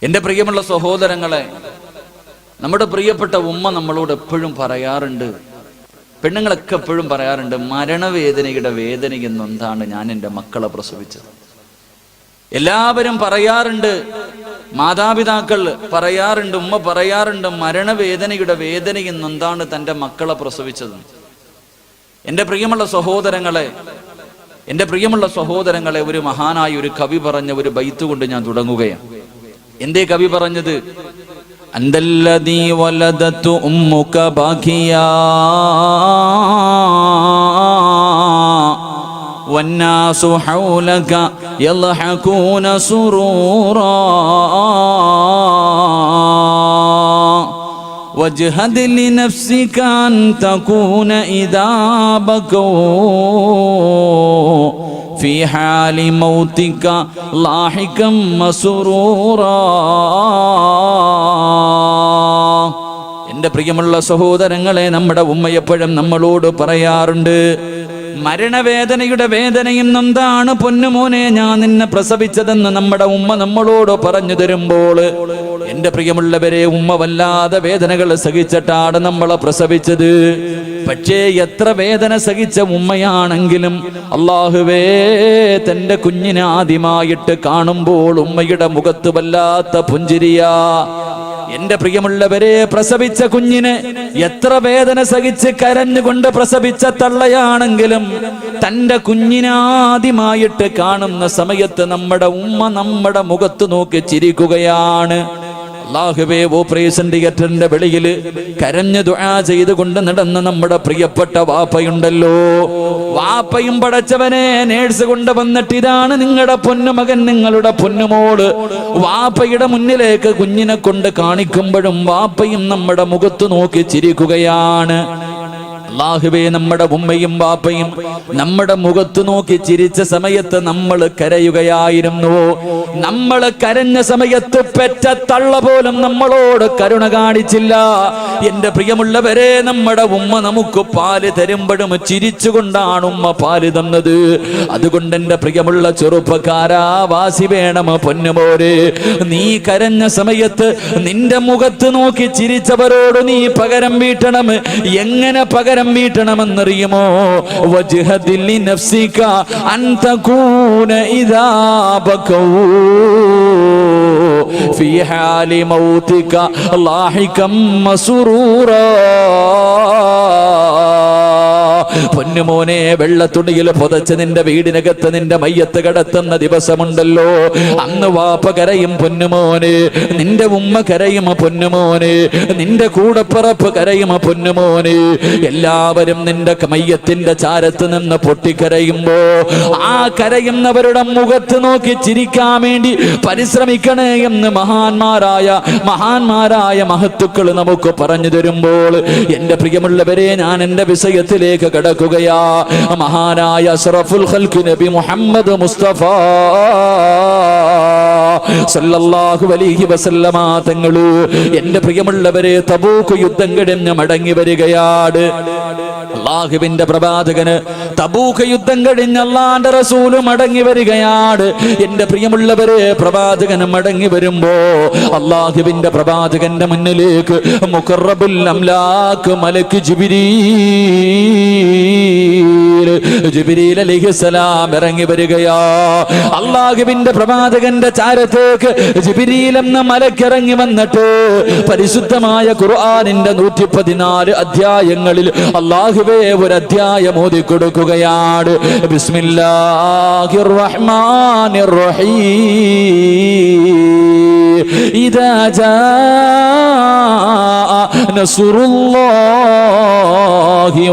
എൻ്റെ പ്രിയമുള്ള സഹോദരങ്ങളെ, നമ്മുടെ പ്രിയപ്പെട്ട ഉമ്മ നമ്മളോട് എപ്പോഴും പറയാറുണ്ട്, പെണ്ണുങ്ങളൊക്കെ എപ്പോഴും പറയാറുണ്ട്, മരണവേദനയുടെ വേദനയിൽ നൊന്താണ് ഞാൻ എൻ്റെ മക്കളെ പ്രസവിച്ചത്. എല്ലാവരും പറയാറുണ്ട്, മാതാപിതാക്കൾ പറയാറുണ്ട്, ഉമ്മ പറയാറുണ്ട്, മരണവേദനയുടെ വേദനയിൽ നൊന്താണ് തൻ്റെ മക്കളെ പ്രസവിച്ചത്. എൻ്റെ പ്രിയമുള്ള സഹോദരങ്ങളെ, ഒരു മഹാനായ ഒരു കവി പറഞ്ഞ ഒരു ബൈത്ത് കൊണ്ട് ഞാൻ തുടങ്ങുകയാണ്. എന്തേ കവി പറഞ്ഞത്? അന്തല്ലദീ വലദതു ഉമ്മുക ബാകിയാ വന്നാസു ഹൗലക യൽഹഖൂന സുറൂറാ വജ്ഹദ് ലിനഫ്സിക അൻ തകൂന ഇദാ ബകൂ ഫീ ഹാലി മൗതിക ലാഹികം മസ്റൂറാ. എൻ്റെ പ്രിയമുള്ള സഹോദരങ്ങളെ, നമ്മുടെ ഉമ്മ എപ്പോഴും നമ്മളോട് പറയാറുണ്ട്, മരണവേദനയുടെ വേദനയും നൊന്താണ് പൊന്നുമോനെ ഞാൻ നിന്നെ പ്രസവിച്ചതെന്ന് നമ്മുടെ ഉമ്മ നമ്മളോട് പറഞ്ഞു തരുമ്പോൾ, എൻ്റെ പ്രിയമുള്ളവരെ, ഉമ്മ വല്ലാതെ വേദനകൾ സഹിച്ചിട്ടാണ് നമ്മളെ പ്രസവിച്ചത്. പക്ഷേ എത്ര വേദന സഹിച്ച ഉമ്മയാണെങ്കിലും അല്ലാഹുവേ, തൻ്റെ കുഞ്ഞിനെ ആദ്യമായിട്ട് കാണുമ്പോൾ ഉമ്മയുടെ മുഖത്ത് വല്ലാത്ത പുഞ്ചിരിയാ. എൻ്റെ പ്രിയമുള്ളവരെ, പ്രസവിച്ച കുഞ്ഞിനെ എത്ര വേദന സഹിച്ച് കരഞ്ഞുകൊണ്ട് പ്രസവിച്ച തള്ളയാണെങ്കിലും തൻ്റെ കുഞ്ഞിനാദ്യമായിട്ട് കാണുന്ന സമയത്ത് നമ്മുടെ ഉമ്മ നമ്മുടെ മുഖത്ത് നോക്കി ചിരിക്കുകയാണ്. അല്ലാഹുവേ, ഓപ്പറേഷൻ തിയേറ്ററിന്റെ വെളിയിൽ കരഞ്ഞു ദുആ ചെയ്തുകൊണ്ട് നടന്ന നമ്മുടെ പ്രിയപ്പെട്ട വാപ്പയുണ്ടല്ലോ, വാപ്പയും പടച്ചവനെ നേഴ്സ് കൊണ്ട് വന്നിട്ട്, ഇതാണ് നിങ്ങളുടെ പൊന്നുമകൻ, നിങ്ങളുടെ പൊന്നുമോള്, വാപ്പയുടെ മുന്നിലേക്ക് കുഞ്ഞിനെ കൊണ്ട് കാണിക്കുമ്പോഴും വാപ്പയും നമ്മുടെ മുഖത്ത് നോക്കി ചിരിക്കുകയാണ്. അല്ലാഹുവേ, നമ്മുടെ ഉമ്മയും വാപ്പയും നമ്മുടെ മുഖത്ത് നോക്കി ചിരിച്ച സമയത്ത് നമ്മൾ കരയുകയായിരുന്നു. നമ്മൾ കരഞ്ഞ സമയത്ത് പെറ്റ തള്ള പോലും നമ്മളോട് കരുണ കാണിച്ചില്ല. എൻ്റെ പ്രിയമുള്ളവരെ, നമ്മുടെ ഉമ്മ നമുക്ക് പാല് തരുമ്പോഴും ചിരിച്ചുകൊണ്ടാണ് ഉമ്മ പാല് തന്നത്. അതുകൊണ്ട് എൻ്റെ പ്രിയമുള്ള ചെറുപ്പക്കാരാ, വാസി വേണം പൊന്നുമോരെ, നീ കരഞ്ഞ സമയത്ത് നിന്റെ മുഖത്ത് നോക്കി ചിരിച്ചവരോട് നീ പകരം വീട്ടണം. എങ്ങനെ പകരം വീട്ടണമെന്നറിയുമോ? വജ്ഹദ് ലിനഫ്സിക അൻ തകൂന ഇദാ ബകൂ ഫീ ഹാലി മൗതിക ലാഹികം മസ്റൂറാ. പൊന്നുമോനെ, വെള്ളത്തുണിയിൽ പുതച്ച് നിന്റെ വീടിനകത്ത് നിന്റെ മയ്യത്ത് കിടത്തുന്ന ദിവസമുണ്ടല്ലോ, അന്ന് വാപ്പ കരയും പൊന്നുമോനെ, നിന്റെ ഉമ്മ കരയും പൊന്നുമോനെ, നിന്റെ കൂടപ്പിറപ്പ് കരയും പൊന്നുമോനെ. എല്ലാവരും നിന്റെ മയ്യത്തിന്റെ ചാരത്ത് നിന്ന് പൊട്ടിക്കരയുമ്പോ ആ കരയുന്നവരുടെ മുഖത്ത് നോക്കി ചിരിക്കാൻ വേണ്ടി പരിശ്രമിക്കണേ എന്ന് മഹാന്മാരായ മഹത്തുക്കൾ നമുക്ക് പറഞ്ഞു തരുമ്പോൾ, എൻ്റെ പ്രിയമുള്ളവരെ, ഞാൻ എൻ്റെ വിഷയത്തിലേക്ക് കടക്കുകയാ. മഹാനായ അഷ്റഫുൽ ഖൽഖ് നബി മുഹമ്മദ് മുസ്തഫ സല്ലല്ലാഹു അലൈഹി വസല്ലമ തങ്ങള്, എൻ്റെ പ്രിയമുള്ളവരെ, തബൂക്ക് യുദ്ധം കഴിഞ്ഞ് മടങ്ങി വരികയാണ്. അല്ലാഹുവിന്റെ പ്രവാചകന് തബൂക്ക് യുദ്ധം കഴിഞ്ഞ് അല്ലാഹുവിന്റെ റസൂല് മടങ്ങി വരികയാണ്. എൻ്റെ പ്രിയമുള്ളവരെ, പ്രവാചകന് മടങ്ങി വരുമ്പോ അല്ലാഹുവിന്റെ പ്രവാചകന്റെ മുന്നിലേക്ക് മുഖറബുൽ അംലാക്ക് മലക്ക് ജിബ്രീൽ അലൈഹിസ്സലാം ഇറങ്ങി വരികയാ. അല്ലാഹുവിന്റെ പ്രവാചകന്റെ ചാരത്തേക്ക് ജിബ്രീൽ എന്ന മലക്കിറങ്ങി വന്നിട്ട് പരിശുദ്ധമായ ഖുർആനിന്റെ 114 അധ്യായങ്ങളിൽ അല്ലാഹുവേ ഒരു അധ്യായം ഓതി കൊടുക്കുകയാണ്. ബിസ്മില്ലാഹിർ റഹ്മാനിർ റഹീം. ഇദാ ജാഅ നസ്റുല്ലാഹി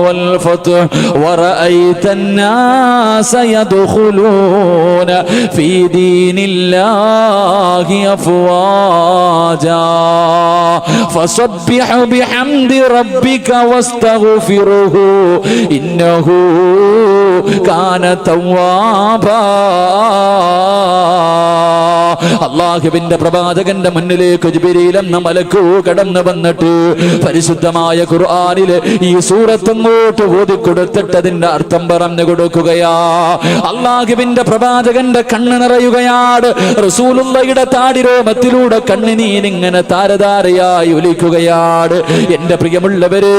വൽ ഫത്ഹ് വറഅയ്ത الناس يدخلون في دين الله أفواجا فسبح بحمد ربك واستغفره إنه كان توابا. അല്ലാഹുവിന്റെ പ്രവാചകന്റെ മുന്നിലേക്ക് ജിബ്രീൽ എന്ന മലക്ക് കടന്നു വന്നിട്ട് പരിശുദ്ധമായ ഖുർആനിലെ ഈ സൂറത്ത് അങ്ങോട്ട് ഓതിക്കൊടുത്തിട്ടതിന്റെ അർത്ഥം പറഞ്ഞു കൊടുക്കുകയാ. അള്ളാഹുവിന്റെ പ്രവാചകന്റെ കണ്ണ് നിറയുകയാണ്. റസൂലുള്ളാഹിയുടെ താടിരോമത്തിലൂടെ കണ്ണുനീരിങ്ങനെ താരതാരയായി ഒലിക്കുകയാണ്. എന്റെ പ്രിയമുള്ളവര്,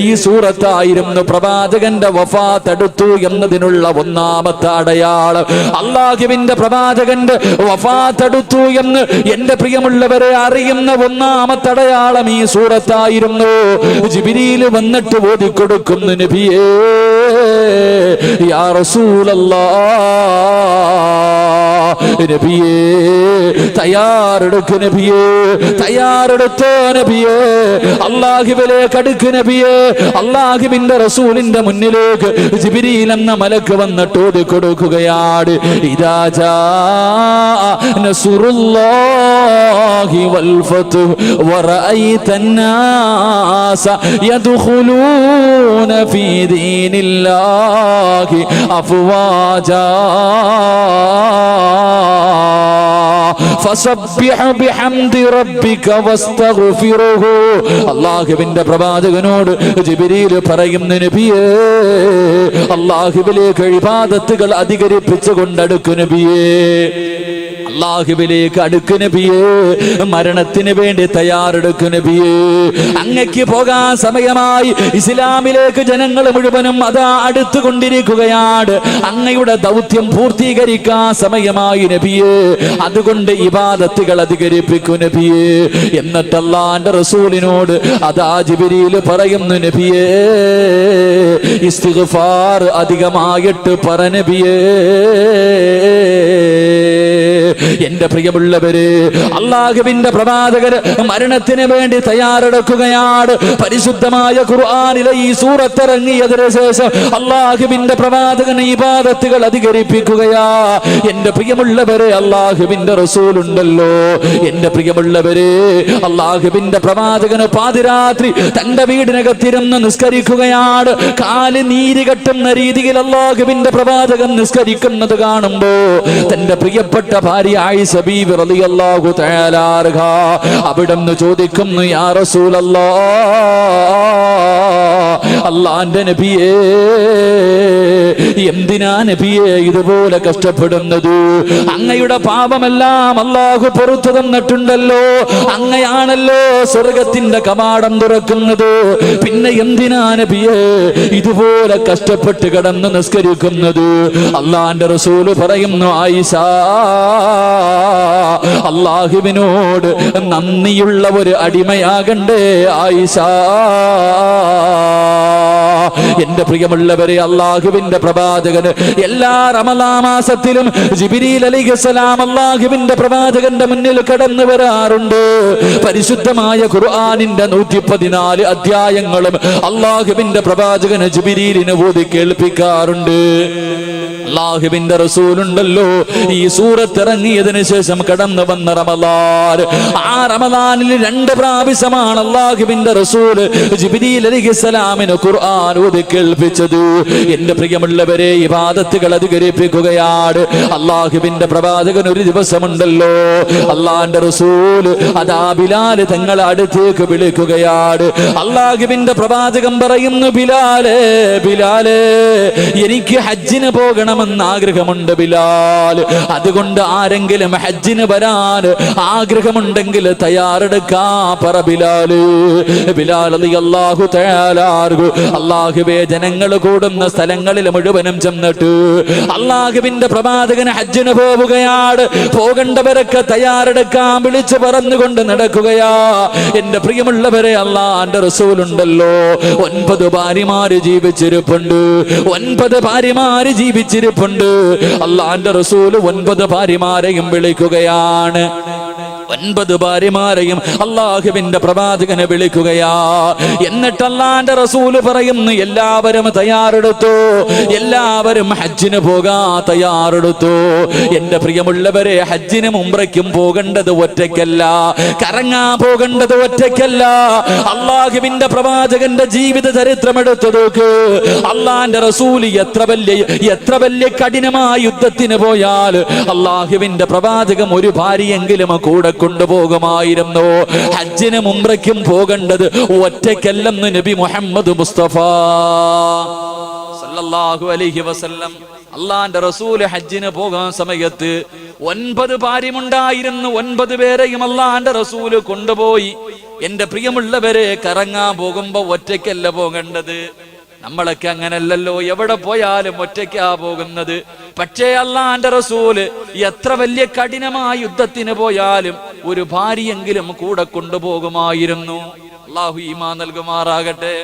ഈ സൂറത്തായിരുന്നു പ്രവാചകന്റെ വഫാത്ത് അടുത്തു എന്നതിനുള്ള ഒന്നാമത്തെ അടയാളം. അള്ളാഹുവിന്റെ പ്രവാചകന്റെ വഫാത്ത് അടുത്തു എന്ന് എന്റെ പ്രിയമുള്ളവരെ അറിയുന്ന ഒന്നാമത്തെ അടയാളം ഈ സൂറത്തായിരുന്നു. ജിബ്രീൽ വന്നിട്ട് ഓതിക്കൊടുക്കുന്നു, നബിയേ യാ റസൂലല്ലാഹ്, നബിയേ തയ്യാറെടുക്ക്, നബിയേ തയ്യാറെടുത്തോ, നബിയേ അല്ലാഹുവിലേക്ക് അടുക്ക്, നബിയേ. അല്ലാഹുവിന്റെ റസൂലിന്റെ മുന്നിലേക്ക് ജിബ്രീൽ എന്ന മലക്ക് വന്നിട്ട് ഓതിക്കൊടുക്കുകയാണ്. ഇദാ ജാ നസ്റുല്ലാഹി വൽ ഫത്ഹു വറഅയ്തന്നാസ യദ്ഖുലൂന ഫീ ദീനില്ലാഹി അഫ്വാജാ ഫസബ്ബിഹ് ബിഹംദി റബ്ബിക വസ്തഗ്ഫിറുഹു. അല്ലാഹുവിന്റെ പ്രവാചകനോട് ജിബ്രീൽ പറയുന്നു, നബിയേ അല്ലാഹുവിലേക്ക് ഇബാദത്തുകൾ അധികരിപ്പിച്ചു കൊണ്ടടുക്കു, നബിയേ അല്ലാഹുവിലേക്ക് അടുക്കു, നബിയേ മരണത്തിന് വേണ്ടി തയ്യാറെടുക്കു, നബിയേ അങ്ങക്ക് പോകാൻ സമയമായി. ഇസ്ലാമിലേക്ക് ജനങ്ങൾ മുഴുവനും അതാ അടുത്തുകൊണ്ടിരിക്കുകയാണ്. അങ്ങയുടെ ദൗത്യം പൂർത്തീകരിക്കാൻ സമയമായി, നബിയേ. അതുകൊണ്ട് ഇബാദത്തുകൾ അധികരിപ്പിക്കു, നബിയേ. എന്നിട്ട് അല്ലാഹുവിന്റെ റസൂലിനോട് അതാ ജിബ്രീൽ പറയുന്നു, നബിയേ ഇസ്തിഗ്ഫാർ അധികമായിട്ട് പറ, നബിയേ. എന്റെ പ്രിയമുള്ളവര്, അല്ലാഹുവിന്റെ പ്രവാചകര് മരണത്തിന് വേണ്ടി തയ്യാറെടുക്കുകയാണ്. പരിശുദ്ധമായ ഖുർആനിലെ ഈ സൂറത്ത് ഇറങ്ങിയതിനു ശേഷം അല്ലാഹുവിന്റെ പ്രവാചകൻ ഇബാദത്തുകൾ അധികരിപ്പിക്കുകയാ. എന്റെ പ്രിയമുള്ളവരെ, അല്ലാഹുവിന്റെ റസൂലുണ്ടല്ലോ. എന്റെ പ്രിയമുള്ളവരെ, അല്ലാഹുവിന്റെ പ്രവാചകന് പാതിരാത്രി തന്റെ വീടിനകത്തിരുന്ന് നിസ്കരിക്കുകയാണ്. കാല് നീര് കെട്ടുന്ന രീതിയിൽ അല്ലാഹുവിന്റെ പ്രവാചകൻ നിസ്കരിക്കുന്നത് കാണുമ്പോ തന്റെ പ്രിയപ്പെട്ട ഭാര്യ ആയിഷ ബീവി റളിയല്ലാഹു തആല അൻഹ അവിടുന്ന് ചോദിക്കുന്നു, യാ റസൂലല്ലാഹ്, അല്ലാഹുവിന്റെ നബിയേ എന്തിനാ നബിയേ ഇതുപോലെ കഷ്ടപ്പെടുന്നത്? അങ്ങയുടെ പാപമെല്ലാം അല്ലാഹു പുറത്തു തന്നിട്ടുണ്ടല്ലോ. അങ്ങയാണല്ലോ സ്വർഗത്തിന്റെ കവാടം തുറക്കുന്നത്. പിന്നെ എന്തിനാ നബിയേ ഇതുപോലെ കഷ്ടപ്പെട്ട് കിടന്ന് നിസ്കരിക്കുന്നത്? അല്ലാഹുവിന്റെ റസൂൽ പറയുന്നു, ആയിഷ അല്ലാഹുവിനോട് നന്ദിയുള്ള ഒരു അടിമയാകണ്ടേ ആയിഷ. എന്റെ പ്രിയമുള്ളവരെ, അല്ലാഹുവിന്റെ പ്രവാചകന് എല്ലാ റമളാൻ മാസത്തിലും ജിബ്രീൽ അലൈഹിസ്സലാം അല്ലാഹുവിന്റെ പ്രവാചകന്റെ മുന്നിൽ കടന്നു വരാറുണ്ട്. പരിശുദ്ധമായ ഖുർആനിന്റെ 114 അധ്യായങ്ങളും അല്ലാഹുവിന്റെ പ്രവാചകന് ജിബ്രീലിനെ ഓതി കേൾപ്പിക്കാറുണ്ട്. അല്ലാഹുവിന്റെ റസൂലുണ്ടല്ലോ, ഈ സൂറത്ത് ഇറങ്ങിയതിനു ശേഷം കടന്നു വന്ന റമളാൻ, ആ റമളാനിൽ 2 പ്രാവശ്യമാണ് അല്ലാഹുവിന്റെ റസൂൽ ജിബ്രീൽ അലൈഹിസ്സലാമിന് ഖുർആൻ ഓതി കേൾപ്പിച്ചത്. എന്റെ പ്രിയമുള്ളവരെ, ഇബാദത്തുകൾ അധികരിപ്പിക്കുകയാണ്. അല്ലാഹുവിന്റെ പ്രവാചകൻ ഒരു ദിവസമുണ്ടല്ലോ, അല്ലാഹുവിന്റെ റസൂൽ അതാ ബിലാൽ തങ്ങളെ അടുത്തേക്ക് വിളിക്കുകയാണ്. അല്ലാഹുവിന്റെ പ്രവാചകൻ പറയുന്നു, ബിലാലേ ബിലാലേ എനിക്ക് ഹജ്ജിന് പോകണമെന്ന് ആഗ്രഹമുണ്ട് ബിലാൽ. അതുകൊണ്ട് ആരെങ്കിലും ഹജ്ജിന് വരാൻ ആഗ്രഹമുണ്ടെങ്കിൽ തയ്യാറെടുക്കാ പറ ബിലാല്. ബിലാൽ റളിയല്ലാഹു തആല അൻഹു അല്ലാഹുവേ ജനങ്ങൾ കൂടുന്ന സ്ഥലങ്ങളിൽ മുഴുവനും ചെന്നിട്ട് അല്ലാഹുവിന്റെ പ്രവാചകൻ ഹജ്ജിന് പോവുകയാണ്. പോകേണ്ടവരൊക്കെ തയ്യാറെടുക്കാൻ വിളിച്ചു പറഞ്ഞുകൊണ്ട് നടക്കുകയാ. എന്റെ പ്രിയമുള്ളവരെ, അല്ലാഹുവിന്റെ റസൂലുണ്ടല്ലോ, 9 ഭാര്യമാര് ജീവിച്ചിരിപ്പുണ്ട്. 9 ഭാര്യമാര് ജീവിച്ചിരിപ്പുണ്ട്. അല്ലാഹുവിന്റെ റസൂൽ 9 ഭാര്യമാരെയും വിളിക്കുകയാണ്. 9 ഭാര്യമാരെയും അല്ലാഹുവിന്റെ പ്രവാചകനെ വിളിക്കുകയാ. എന്നിട്ട് അല്ലാഹുവിന്റെ റസൂല് പറയുന്നു, എല്ലാവരും തയ്യാറെടുത്തു, എല്ലാവരും ഹജ്ജിന് പോകാൻ തയ്യാറെടുത്തു. എന്റെ പ്രിയമുള്ളവരെ, ഹജ്ജിനും ഉംറയ്ക്കും പോകേണ്ടത് ഒറ്റയ്ക്കല്ല, കറങ്ങാൻ പോകേണ്ടത് ഒറ്റയ്ക്കല്ല. അല്ലാഹുവിന്റെ പ്രവാചകന്റെ ജീവിത ചരിത്രം എടുത്തു നോക്ക്. അല്ലാഹുവിന്റെ റസൂല് എത്ര വലിയ കഠിനമായ യുദ്ധത്തിന് പോയാൽ അല്ലാഹുവിന്റെ പ്രവാചകൻ ഒരു ഭാര്യയെങ്കിലും കൂടെ കൊണ്ടുപോകുമായിരുന്നു. ഹജ്ജിനും ഉംറയ്ക്കും പോകേണ്ടത് ഒറ്റയ്ക്കല്ലെന്ന് നബി മുഹമ്മദ് മുസ്തഫ സല്ലല്ലാഹു അലൈഹി വസല്ലം. അള്ളാന്റെ റസൂല് ഹജ്ജിന് പോകാൻ സമയത്ത് 9 ഭാര്യമുണ്ടായിരുന്നു. 9 പേരെയും അള്ളാന്റെ റസൂല് കൊണ്ടുപോയി. എന്റെ പ്രിയമുള്ളവരെ, കറങ്ങാൻ പോകുമ്പോ ഒറ്റയ്ക്കല്ല പോകേണ്ടത്. നമ്മളൊക്കെ അങ്ങനല്ലല്ലോ, എവിടെ പോയാലും ഒറ്റയ്ക്കാ പോകുന്നത്. പക്ഷേ അള്ളാന്റെ റസൂല് എത്ര വലിയ കഠിനമായ യുദ്ധത്തിന് പോയാലും ഒരു ഭാര്യയെങ്കിലും കൂടെ കൊണ്ടുപോകുമായിരുന്നു. അള്ളാഹു ഈമാൻ നൽകുമാറാകട്ടെ,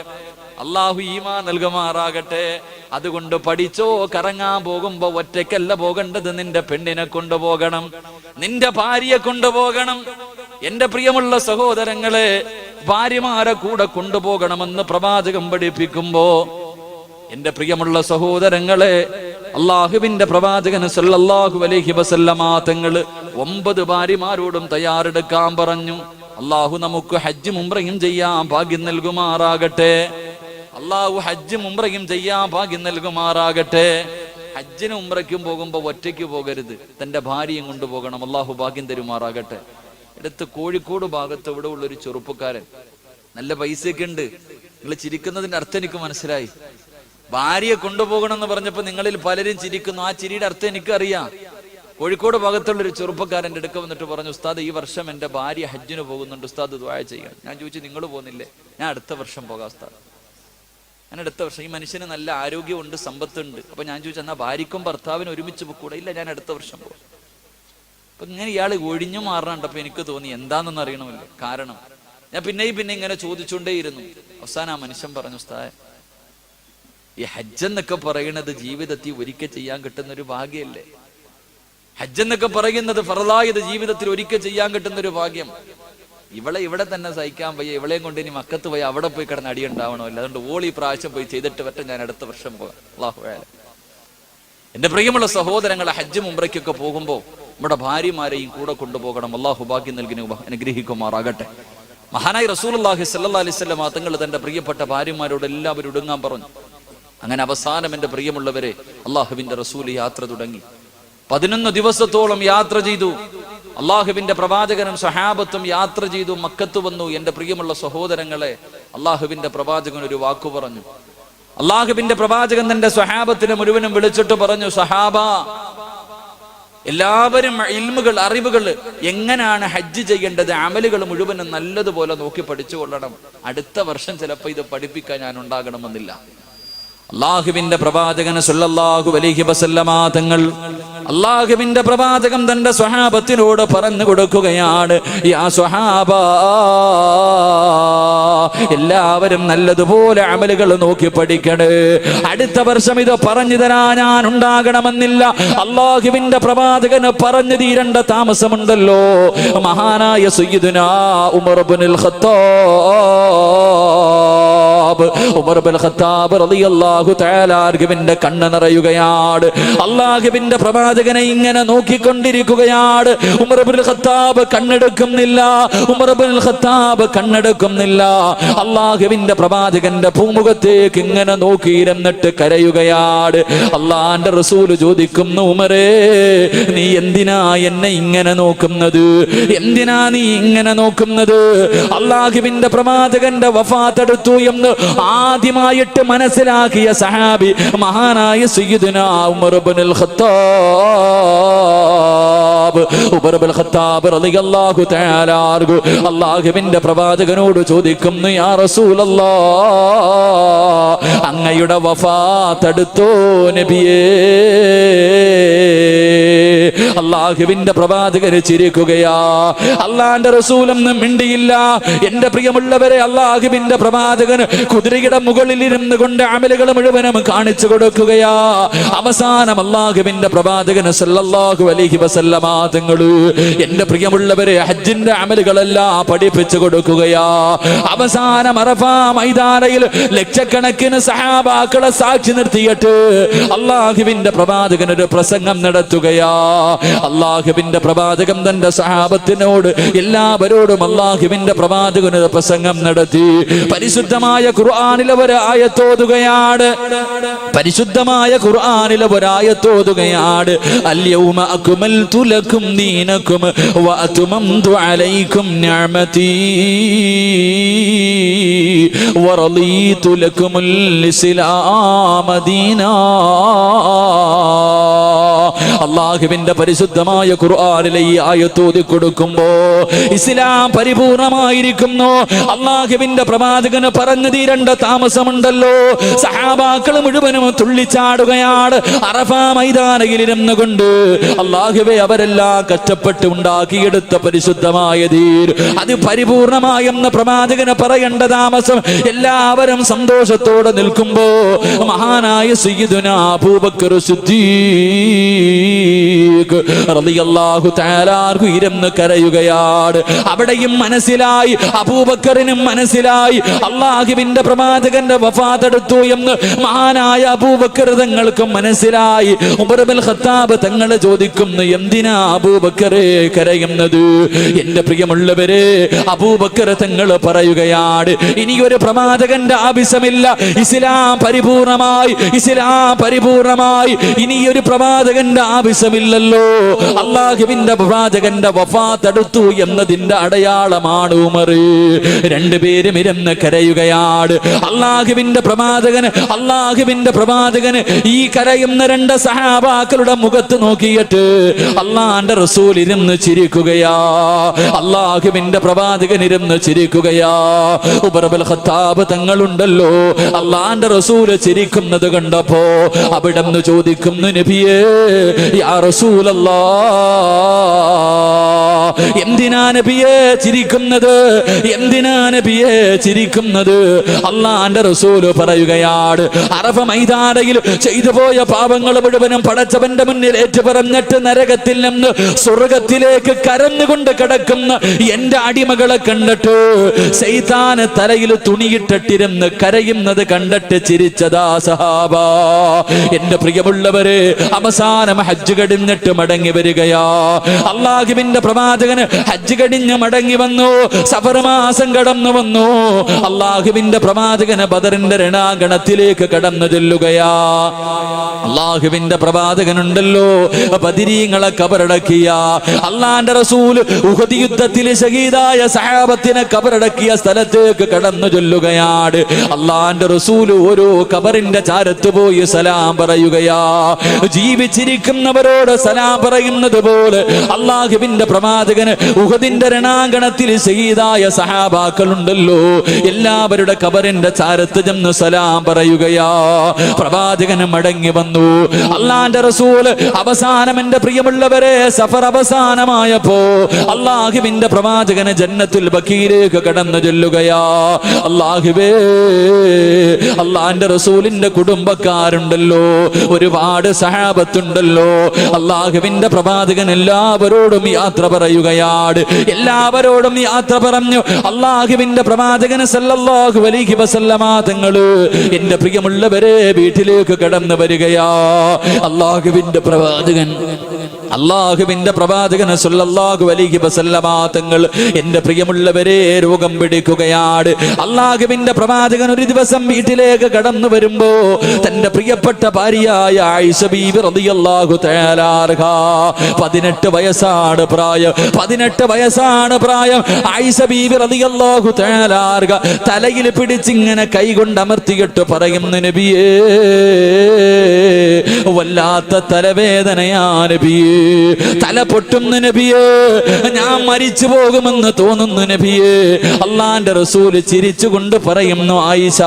അള്ളാഹു ഈമാൻ നൽകുമാറാകട്ടെ. അതുകൊണ്ട് പഠിച്ചോ, കറങ്ങാൻ പോകുമ്പോ ഒറ്റയ്ക്കല്ല പോകേണ്ടത്. നിന്റെ പെണ്ണിനെ കൊണ്ടുപോകണം, നിന്റെ ഭാര്യയെ കൊണ്ടുപോകണം. എന്റെ പ്രിയമുള്ള സഹോദരങ്ങളെ, ഭാര്യമാരെ കൂടെ കൊണ്ടുപോകണമെന്ന് പ്രവാചകൻ പഠിപ്പിക്കുമ്പോ, എന്റെ പ്രിയമുള്ള സഹോദരങ്ങളെ, അള്ളാഹുവിന്റെ പ്രവാചകൻ സല്ലല്ലാഹു അലൈഹി വസല്ലമ തങ്ങൾ 9 ഭാര്യമാരോടും തയ്യാറെടുക്കാൻ പറഞ്ഞു. അള്ളാഹു നമുക്ക് ഹജ്ജും ഉംറയും ചെയ്യാൻ ഭാഗ്യം നൽകുമാറാകട്ടെ. അള്ളാഹു ഹജ്ജും ഉംറയും ചെയ്യാൻ ഭാഗ്യം നൽകുമാറാകട്ടെ. ഹജ്ജിനും ഉംറയ്ക്കും പോകുമ്പോ ഒറ്റയ്ക്ക് പോകരുത്, തന്റെ ഭാര്യയും കൊണ്ടുപോകണം. അള്ളാഹു ഭാഗ്യം തരുമാറാകട്ടെ. അടുത്ത് കോഴിക്കോട് ഭാഗത്ത് ഇവിടെ ഉള്ളൊരു ചെറുപ്പക്കാരൻ, നല്ല പൈസയൊക്കെ ഉണ്ട്. നിങ്ങൾ ചിരിക്കുന്നതിന്റെ അർത്ഥം എനിക്ക് മനസ്സിലായി. ഭാര്യയെ കൊണ്ടുപോകണം എന്ന് പറഞ്ഞപ്പോ നിങ്ങളിൽ പലരും ചിരിക്കുന്നു. ആ ചിരിയുടെ അർത്ഥം എനിക്കറിയാം. കോഴിക്കോട് ഭാഗത്തുള്ളൊരു ചെറുപ്പക്കാരൻ്റെ അടുക്ക വന്നിട്ട് പറഞ്ഞു, ഉസ്താദ്, ഈ വർഷം എൻ്റെ ഭാര്യ ഹജ്ജിന് പോകുന്നുണ്ട്, ഉസ്താദ് ദുആ ചെയ്യണം. ഞാൻ ചോദിച്ചു, നിങ്ങൾ പോകുന്നില്ലേ? ഞാൻ അടുത്ത വർഷം പോകാം ഉസ്താദ്, ഞാൻ അടുത്ത വർഷം. ഈ മനുഷ്യന് നല്ല ആരോഗ്യമുണ്ട്, സമ്പത്തുണ്ട്. അപ്പൊ ഞാൻ ചോദിച്ചു, എന്നാ ഭാര്യയ്ക്കും ഭർത്താവിനും ഒരുമിച്ച് പോകൂടെ? ഇല്ല, ഞാൻ അടുത്ത വർഷം പോകും. അപ്പൊ ഇങ്ങനെ ഇയാൾ ഒഴിഞ്ഞു മാറാണ്ടപ്പോ എനിക്ക് തോന്നി എന്താണെന്ന് അറിയണമല്ലോ കാരണം. ഞാൻ പിന്നെ ഇങ്ങനെ ചോദിച്ചുകൊണ്ടേയിരുന്നു. അവസാനം ആ മനുഷ്യൻ പറഞ്ഞു, ഉസ്താദ്, ഈ ഹജ്ജ് എന്നൊക്കെ പറയുന്നത് ജീവിതത്തിൽ ഒരിക്കൽ ചെയ്യാൻ കിട്ടുന്നൊരു ഭാഗ്യല്ലേ? ഹജ്ജ് എന്നൊക്കെ പറയുന്നത് ഫർളായത് ജീവിതത്തിൽ ഒരിക്കൽ ചെയ്യാൻ കിട്ടുന്നൊരു ഭാഗ്യം. ഇവിടെ തന്നെ സഹിക്കാൻ വയ്യ, ഇവളെയും കൊണ്ട് ഇനി മക്കത്ത് പോയി അവിടെ പോയി കിടന്ന് അടിയുണ്ടാവണമല്ലോ. അതുകൊണ്ട് ഓളി പ്രാവശ്യം പോയി ചെയ്തിട്ട് വരട്ടെ, ഞാൻ അടുത്ത വർഷം പോകാം. അല്ലാഹു അഅലം. എന്റെ പ്രിയമുള്ള സഹോദരങ്ങളെ, ഹജ്ജും ഉംറയ്ക്കൊക്കെ പോകുമ്പോൾ നമ്മുടെ ഭാര്യമാരെയും കൂടെ കൊണ്ടുപോകണം. അല്ലാഹു ഭാഗ്യം നൽകി അനുഗ്രഹിക്കുമാറാകട്ടെ. മഹാനായി റസൂലുള്ളാഹി സ്വല്ലല്ലാഹു അലൈഹി വസല്ലം തങ്ങൾ തന്റെ പ്രിയപ്പെട്ട ഭാര്യമാരോട് എല്ലാവരും ഒടുങ്ങാൻ പറഞ്ഞു. അങ്ങനെ അവസാനം എന്റെ പ്രിയമുള്ളവരെ, അള്ളാഹുവിന്റെ റസൂൽ യാത്ര തുടങ്ങി. 11 ദിവസത്തോളം യാത്ര ചെയ്തു. അള്ളാഹുവിന്റെ പ്രവാചകനും സഹാബത്തും യാത്ര ചെയ്തു, മക്കത്ത് വന്നു. എന്റെ പ്രിയമുള്ള സഹോദരങ്ങളെ, അള്ളാഹുവിന്റെ പ്രവാചകൻ ഒരു വാക്കു പറഞ്ഞു. അള്ളാഹുവിന്റെ പ്രവാചകൻ തന്റെ സഹാബത്തിനെ മുഴുവനും വിളിച്ചിട്ട് പറഞ്ഞു, സഹാബ, എല്ലാവരും ഇൽമുകൾ, അറിവുകൾ, എങ്ങനെയാണ് ഹജ്ജ് ചെയ്യേണ്ടത്, അമലുകൾ മുഴുവനും നല്ലതുപോലെ നോക്കി പഠിച്ചുകൊള്ളണം. അടുത്ത വർഷം ചിലപ്പോൾ ഇത് പഠിപ്പിക്കാൻ ഞാൻ ഉണ്ടാകണമെന്നില്ല. അള്ളാഹുവിന്റെ പ്രവാചകൻ സല്ലല്ലാഹു അലൈഹി വസല്ലമ തങ്ങൾ, അള്ളാഹുവിന്റെ പ്രവാചകൻ തന്റെ സ്വഹാബത്തിനോട് പറഞ്ഞു കൊടുക്കുകയാണ്, യാ സ്വഹാബ, എല്ലാവരും നല്ലതുപോലെ അമലുകൾ നോക്കി പഠിക്കണേ. അടുത്ത വർഷം ഇത് പറഞ്ഞു തരാൻ ഞാൻ ഉണ്ടാകണമെന്നില്ല. അള്ളാഹുവിന്റെ പ്രവാചകന് പറഞ്ഞു തീരേണ്ട താമസമുണ്ടല്ലോ. മഹാനായ സയ്യിദുനാ ഉമർ ഇബ്നുൽ ഖത്താബ്, ഉമർ ഇബ്നുൽ ഖത്താബ് റളിയല്ലാഹു തആല അൻഹുവിന്റെ കണ്ണ് നിറയുകയാണ്. അള്ളാഹുവിന്റെ പ്രവാചകനെ ഇങ്ങനെ നോക്കിക്കൊണ്ടിരിക്കുകയാണ്. ഉമർ ഇബ്നുൽ ഖത്താബ് കണ്ണെടുക്കുന്നില്ല, ഉമർ ഇബ്നുൽ ഖത്താബ് കണ്ണെടുക്കുന്നില്ല. അള്ളാഹുവിന്റെ പ്രവാചകന്റെ ഭൂമുഖത്തേക്ക് ഇങ്ങനെ നോക്കിയിരുന്നിട്ട് കരയുകയാണ്. അള്ളാന്റെ റസൂല് ചോദിക്കുന്നു, ഉമരേ, നീ എന്തിനാ എന്നെ ഇങ്ങനെ നോക്കുന്നത്? എന്തിനാ നീ ഇങ്ങനെ നോക്കുന്നത്? അള്ളാഹുവിന്റെ പ്രവാചകന്റെ വഫാത്ത് അടുത്തു എന്ന് ആദ്യമായിട്ട് മനസ്സിലാക്കിയ സഹാബി മഹാനായ സയ്യിദുനാ ഉമർ ഇബ്നുൽ ഖത്താബ്. ഉമർ ഇബ്നുൽ ഖത്താബ് റളിയല്ലാഹു തആല അൻഹു അള്ളാഹുവിന്റെ പ്രവാചകനോട് ചോദിക്കുന്നു, യാ റസൂലല്ലാഹ്, അങ്ങയുടെ വഫാത്ത് അടുത്തോ നബിയേ? അള്ളാഹുവിന്റെ പ്രവാചകന് ചിരിക്കുകയാ. അള്ളാന്റെ റസൂലൊന്നും മിണ്ടിയില്ല. എന്റെ പ്രിയമുള്ളവരെ, അള്ളാഹുവിന്റെ പ്രവാചകന് കുതിരയുടെ മുകളിൽ ഇരുന്ന് കൊണ്ട് അമലുകൾ മുഴുവനും കാണിച്ചു കൊടുക്കുകയാ. അവസാനം അള്ളാഹുവിന്റെ പ്രവാചകന് സല്ലല്ലാഹു അലൈഹി വസല്ലമ തങ്ങൾ എന്റെ പ്രിയമുള്ളവരെ ഹജ്ജിന്റെ അമലുകളെല്ലാം പഠിപ്പിച്ചു കൊടുക്കുകയാ. അവസാനം അറഫാ മൈതാനയിൽ ലക്ഷക്കണക്കിന് സഹാബാക്കളെ സാക്ഷി നിർത്തിയിട്ട് അള്ളാഹുവിന്റെ പ്രവാചകൻ ഒരു പ്രസംഗം നടത്തുകയാ. അള്ളാഹുവിന്റെ പ്രവാചകൻ തന്റെ സഹാബത്തിനോട് എല്ലാവരോടും അള്ളാഹുവിന്റെ പ്രവാചകൻ ഒരു പ്രസംഗം നടത്തി. പരിശുദ്ധമായ ഖുർആനിലെ ഒരു ആയത്തോതുകയാണ്, പരിശുദ്ധമായ ഖുർആനിലെ ഒരു ആയത്തോതുകയാണ്. അൽയൗമ അക്മൽതു ലക്കും ദീനക്കും വഅത്മംതു അലൈക്കും നിഅമതി വറളീതു ലക്കുമുൽ ഇസ്ലാമ ദീനാ. അല്ലാഹുവിന്റെ പരിശുദ്ധമായ ഖുർആനിലെ ഈ ആയത്തോതി കൊടുക്കുമ്പോ ഇസ്ലാം പരിപൂർണമായിരിക്കുന്നു. അല്ലാഹുവിന്റെ പ്രവാചകന് പറഞ്ഞു തീരേണ്ട താമസമുണ്ടല്ലോ. സഹാബാക്കൾ മുഴുവനും തുള്ളിച്ചാടുകയാണ് അറഫ മൈതാനയിൽ ഇരുന്നു കൊണ്ട്. അല്ലാഹുവേ, അവരെല്ലാം കഷ്ടപ്പെട്ട് ഉണ്ടാക്കിയെടുത്ത പരിശുദ്ധമായ ദീൻ അത് പരിപൂർണമായെന്ന് പ്രവാചകന് പറയേണ്ട താമസം. എല്ലാവരും സന്തോഷത്തോടെ നിൽക്കുമ്പോ മഹാനായ സയ്യിദുനാ അബൂബക്കർ സിദ്ദീഖ് റളിയല്ലാഹു തആല അൻഹു ഇരുന്ന് കരയുകയാണ്. അവിടെയും മനസ്സിലായി, അബൂബക്കറിനും മനസ്സിലായി അല്ലാഹുവിന്റെ പ്രവാചകന്റെ വഫാത്ത് അടുത്തു എന്ന് മഹാനായ അബൂബക്കർ തങ്ങൾക്കും മനസ്സിലായി. ഉമർ ഇബ്നുൽ ഖത്താബ് തങ്ങൾ ചോദിക്കുന്നു, എന്തിനാ അബൂബക്കറെ കരയുന്നത്? എന്റെ പ്രിയമുള്ളവരെ, അബൂബക്കർ തങ്ങൾ പറയുകയാണ്, ഇനിയൊരു പ്രവാചകന്റെ ആവശ്യമില്ല. ഇസ്ലാം പരിപൂർണമായി, ഇസ്ലാം പരിപൂർണമായി, ഇനിയൊരു പ്രവാചകന്റെ ആവശ്യമില്ലല്ലോ. അല്ലാഹുവിന്റെ പ്രവാചകന്റെ വഫാത്ത് അടുത്തു എന്നതിന്റെ അടയാളമാണ് ഉമർ. രണ്ടുപേരും ഇരുന്ന് കരയുകയാണ്. അല്ലാഹുവിന്റെ പ്രവാചകന് ഈ കരയുന്ന രണ്ട് സഹാബാക്കളുടെ മുഖത്ത് നോക്കിയിട്ട് അല്ലാഹുവിന്റെ റസൂൽ ഇരുന്ന് ചിരിക്കുകയാ, അല്ലാഹുവിന്റെ പ്രവാചകൻ ഇരുന്ന് ചിരിക്കുകയാ. ഉമർ ഇബ്നുൽ ഖത്താബ് തങ്ങളുണ്ടല്ലോ, അല്ലാഹുവിന്റെ റസൂൽ ചിരിക്കുന്നത് കണ്ടപ്പോ അവിടുന്ന് ചോദിക്കുന്നു, നബിയേ, യാ റസൂലല്ലാഹ്, എന്തിനാ നബിയേ ചിരിക്കുന്നത്? എന്തിനാ നബിയേ ചിരിക്കുന്നത്? അല്ലാഹുവിന്റെ റസൂൽ പറയുകയാണ്, അറഫ മൈതാനയിൽ ചെയ്തു പോയ പാപങ്ങൾ മുഴുവനും പടച്ചവന്റെ മുന്നിൽ ഏറ്റുപറഞ്ഞിട്ട് നരകത്തിൽ നിന്ന് സ്വർഗത്തിലേക്ക് കരഞ്ഞുകൊണ്ട് കിടക്കുന്ന എന്റെ അടിമകളെ കണ്ടിട്ട് ശൈത്താന് തലയിൽ തുണിയിട്ടിരുന്ന് കരയുന്നത് കണ്ടിട്ട് ചിരിച്ചതാ സഹാബ. എന്റെ പ്രിയമുള്ളവരെ, അവസാനം ഹജ്ജ് കഴിഞ്ഞിട്ട് മടങ്ങി വരികയാ. അല്ലാഹുവിന്റെ പ്രവാചകന് ഹജ്ജ് കഴിഞ്ഞ് മടങ്ങി വന്നു. സഫർ മാസം കടന്നു വന്നു. അല്ലാഹുവിന്റെ പ്രവാചകന് ബദറിന്റെ രണാങ്കണത്തിലേക്ക് കടന്നു ചെല്ലുകയാ. അല്ലാഹുവിന്റെ പ്രവാചകനുണ്ടല്ലോ, ബദരീങ്ങളെ കബറടക്കിയ അല്ലാഹുവിന്റെ റസൂൽ ഉഹദ് യുദ്ധത്തിൽ ശഹീദായ സഹാബത്തിനെ കബറടക്കിയ സ്ഥലത്തേക്ക് കടന്നു ചെല്ലുകയാണ്. അല്ലാഹുവിന്റെ റസൂൽ ഓരോ കബറിന്റെ ചാരത്ത് പോയി സലാം പറയുകയാ. ജീവിച്ചിരിക്കുന്നവരോട് സലാം പറയുന്നത് പോലെ അല്ലാഹുവിന്റെ പ്രവാചകന് ഉഹദിന്റെ രണാങ്കണത്തിൽ ശഹീദായ സഹാബാക്കളുണ്ടല്ലോ, എല്ലാവരുടെ കബറിന്റെ ചാരത്ത് ചെന്ന് സലാം പറയുകയാ. പ്രവാചകന് മടങ്ങി വന്നു. അല്ലാഹുവിന്റെ റസൂൽ അവസാനം, എന്റെ പ്രിയമുള്ളവരെ, സഫർ അവസാനമായപ്പോ അല്ലാഹുവിന്റെ പ്രവാചകന് ജന്നത്തുൽ ബഖീലേക്ക് കടന്നു ചെല്ലുകയാ. അല്ലാഹുവേ, അല്ലാഹുവിന്റെ റസൂലിന്റെ കുടുംബക്കാരുണ്ടല്ലോ, ഒരുപാട് സഹാബത്തുണ്ടല്ലോ. അല്ലാഹുവിന്റെ പ്രവാചകൻ എല്ലാവരോടും യാത്ര പറയുകയാണ്. എല്ലാവരോടും യാത്ര പറഞ്ഞു. അല്ലാഹുവിന്റെ പ്രവാചകൻ സല്ലല്ലാഹു അലൈഹി വസല്ലമ തങ്ങള് എന്റെ പ്രിയമുള്ളവരെ വീട്ടിലേക്ക് കടന്നു വരികയാ. അല്ലാഹുവിന്റെ പ്രവാചകൻ സല്ലല്ലാഹു അലൈഹി വസല്ലമ തങ്ങൾ എന്റെ പ്രിയമുള്ളവരെ രോഗം പിടിക്കുകയാണ്. അല്ലാഹുവിന്റെ പ്രവാചകൻ ഒരു ദിവസം വീട്ടിലേക്ക് കടന്നു വരുമ്പോ തന്റെ പ്രിയപ്പെട്ട ഭാര്യയായ ആയിഷ ബീബി റളിയല്ലാഹു തആല അൻഹ, 18 വയസ്സാണ് പ്രായം, 18 വയസ്സാണ് പ്രായം. ആയിഷ ബീബി റളിയല്ലാഹു തആല അൻഹ തലയിൽ പിടിച്ചിങ്ങനെ കൈകൊണ്ട് അമർത്തിയിട്ട് പറയുന്നു, നബിയേ, വല്ലാത്ത തലവേദനയാ നബിയേ, തല പൊട്ടുന്നു നബിയേ, ഞാൻ മരിച്ചു പോകുമെന്ന് തോന്നുന്നു നബിയേ. അല്ലാഹുവിന്റെ റസൂൽ ചിരിച്ചുകൊണ്ട് പറയുന്നു, ആയിഷ,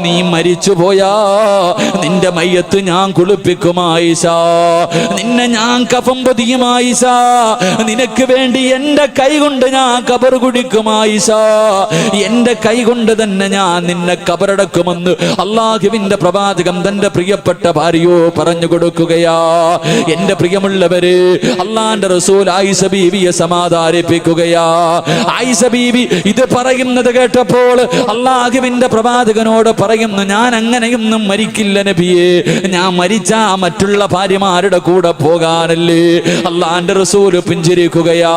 നീ മരിച്ചു പോയാ നിന്റെ മയ്യത്ത് ഞാൻ കുളിപ്പിക്കും ആയിഷ, നിന്നെ ഞാൻ കഫം പൊതിയും ആയിഷ, നിനക്ക് വേണ്ടി എന്റെ കൈ കൊണ്ട് ഞാൻ കബർ കുടിക്കും ആയിഷ, എന്റെ കൈ കൊണ്ട് തന്നെ ഞാൻ നിന്നെ കബറടക്കുമെന്ന് അല്ലാഹുവിന്റെ പ്രവാചകൻ തന്റെ പ്രിയപ്പെട്ട ഭാര്യയോ പറഞ്ഞു കൊടുക്കുകയാ. എന്റെ പ്രിയമുള്ളവര്, അള്ളാന്റെ റസൂൽ ആയിഷ ബീവിയെ സമാധാനിപ്പിക്കുകയാ. ആയിഷ ബീവി ഇത് പറയുന്നത് കേട്ടപ്പോൾ അള്ളാഹുവിന്റെ പ്രവാചകനോട് പറയുന്നു, ഞാൻ അങ്ങനെയൊന്നും മരിക്കില്ല നബിയേ, ഞാൻ മരിച്ചാ മറ്റുള്ള ഭാര്യമാരുടെ കൂടെ പോകാനല്ലേ. അള്ളാന്റെ റസൂല് പുഞ്ചിരിക്കുകയാ.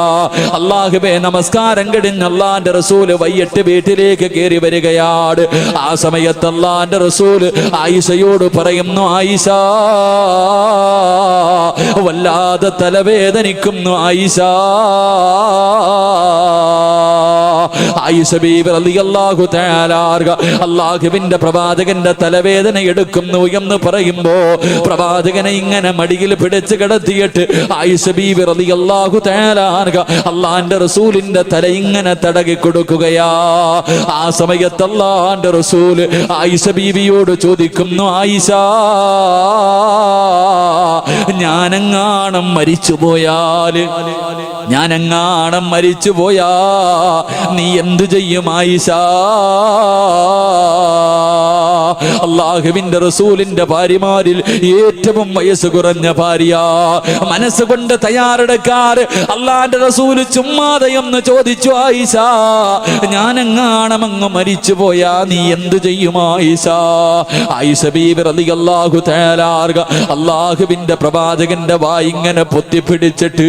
അള്ളാഹുവേ, നമസ്കാരം കഴിഞ്ഞ് അള്ളാന്റെ റസൂല് വൈകിട്ട് വീട്ടിലേക്ക് കയറി വരികയാണ്. ആ സമയത്ത് അള്ളാന്റെ റസൂല് ആയിഷയോട് പറയുന്നു, ആയിഷ, വല്ലാതെ തലവേദനിക്കുന്നു ആയിഷ. ആയിഷ ബീവി റളിയല്ലാഹു തആല അല്ലാഹുവിന്റെ പ്രവാചകന്റെ തലവേദന എടുക്കുന്നു എന്ന് പറയുമ്പോ പ്രവാചകനെ ഇങ്ങനെ മടിയിൽ പിടിച്ച് കിടത്തിയിട്ട് ആയിഷ ബീവി റളിയല്ലാഹു തആല അല്ലാഹുവിന്റെ റസൂലിന്റെ തല ഇങ്ങനെ തടകി കൊടുക്കുകയാ. ആ സമയത്ത് അല്ലാഹുവിന്റെ റസൂല് ആയിഷ ബീവിയോട് ചോദിക്കുന്നു, ആയിഷ, ഞാനെങ്ങാണം മരിച്ചുപോയാല്, ഞാനെങ്ങാണം മരിച്ചുപോയാ നീ എന്തു ചെയ്യും ആയിഷ? അല്ലാഹുവിന്റെ റസൂലിന്റെ ഭാര്യമാരിൽ ഏറ്റവും വയസ്സ് കുറഞ്ഞ ഭാര്യ, മനസ്സുകൊണ്ട് തയ്യാറെടുക്കാറ് അല്ലാഹുവിന്റെ റസൂല് ചുമ്മാതെ എന്ന് ചോദിച്ചു, ആയിഷ, ഞാനെങ്ങാണമങ്ങ് മരിച്ചു പോയാ നീ എന്തു ചെയ്യും ആയിഷ? ആയിഷ ബീവി റളിയല്ലാഹു തആല അല്ലാഹുവിന്റെ പ്രവാചകന്റെ വായി ഇങ്ങനെ പൊത്തിപ്പിടിച്ചിട്ട്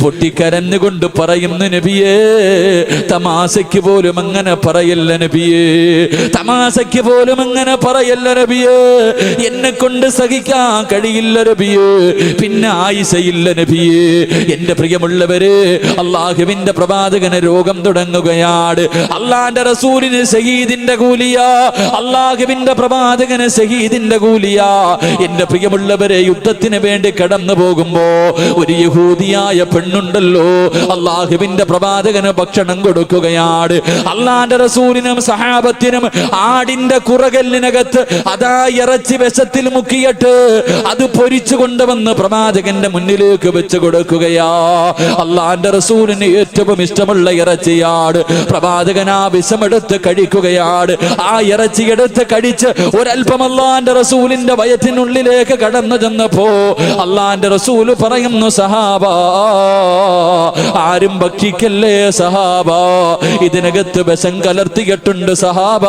പൊട്ടിക്കരഞ്ഞുകൊണ്ട് പറയുന്നു, നബിയേ, തമാശയ്ക്ക് പോലും അങ്ങനെ പറയല്ല നബിയേ, തമാശയ്ക്ക് പോലും അങ്ങനെ പറയല്ല നബിയേ, എന്നെ കൊണ്ട് സഹിക്കാൻ കഴിയില്ല നബിയേ, പിന്നെ ആയിഷയില്ല നബിയേ. എന്റെ പ്രിയമുള്ളവര്, അള്ളാഹുവിന്റെ പ്രവാചകന് രോഗം തുടങ്ങുകയാണ്. അള്ളാന്റെ റസൂലിന് ഷഹീദിന്റെ കൂലിയാ, അള്ളാഹുവിന്റെ പ്രവാചകന് ഷഹീദിന്റെ കൂലിയാ. എന്റെ പ്രിയമുള്ളവരെ, യുദ്ധത്തിന് വേണ്ടി കടന്നു പോകുമ്പോ ഒരു യഹൂദിയായ പെണ്ണുണ്ടല്ലോ, അള്ളാഹുവിന്റെ പ്രവാചകന് ഭക്ഷണം കൊടുക്കുകയാണ്. അള്ളാന്റെ റസൂലിനും സഹാബത്തിനും ആടിന്റെ കുറകലിനകത്ത് അതാ ഇറച്ചി വിഷത്തിൽ മുക്കിയിട്ട് അത് പൊരിച്ചു കൊണ്ടുവന്ന് പ്രവാചകന്റെ മുന്നിലേക്ക് വെച്ച് കൊടുക്കുകയാ. അള്ളാന്റെ റസൂലിന് ഏറ്റവും ഇഷ്ടമുള്ള ഇറച്ചിയാട്. പ്രവാചകൻ ആ വിഷമെടുത്ത് കഴിക്കുകയാണ്. ആ ഇറച്ചി എടുത്ത് കഴിച്ച് ഒരൽപ്പം അള്ളാന്റെ റസൂലിന്റെ വയറ്റിനുള്ളിലേക്ക് കടന്നു ചെന്നപ്പോ അള്ളാന്റെ റസൂല് പറയുന്നു, സഹാബ, ആരും ഭക്ഷിക്കല്ലേ സഹാബ, ഇതിനകത്ത് വിഷം കലർത്തിയിട്ടുണ്ട് സഹാബ.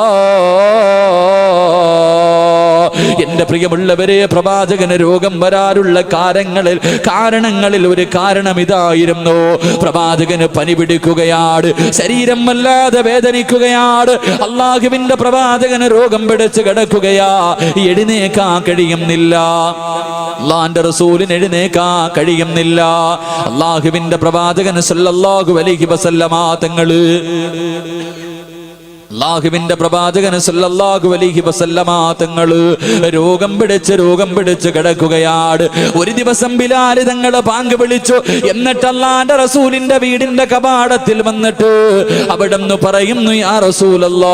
എന്റെ പ്രിയമുള്ളവരെ, പ്രവാചകന് രോഗം വരാറുള്ള കാരണങ്ങളിൽ ഒരു കാരണം ഇതായിരുന്നു. പ്രവാചകന് പനി പിടിക്കുകയാണ്, ശരീരം വല്ലാതെ വേദനിക്കുകയാണ്. അള്ളാഹുവിന്റെ പ്രവാചകന് രോഗം പിടിച്ച് കിടക്കുകയാ, എഴുന്നേക്കാൻ കഴിയുന്നില്ല. അള്ളാന്റെ റസൂലിന് എഴുന്നേക്കാൻ കഴിയുന്നില്ല. അള്ളാഹുവിന്റെ പ്രവാചകൻ സല്ലല്ലാഹു അലൈഹി വസല്ലമ തങ്ങള് അല്ലാഹുവിന്റെ പ്രവാചകൻ സല്ലല്ലാഹു അലൈഹി വസല്ലമ തങ്ങള് രോഗം പിടിച്ച് കിടക്കുകയാണ്. ഒരു ദിവസം ബിലാൽ തങ്ങളെ ബാങ്ക് വിളിച്ചു. എന്നിട്ട് അല്ലാഹുവിന്റെ റസൂലിന്റെ വീടിന്റെ കവാടത്തിൽ വന്നിട്ട് അവിടുന്ന് പറയുന്നു, യാ റസൂലല്ലാഹ്,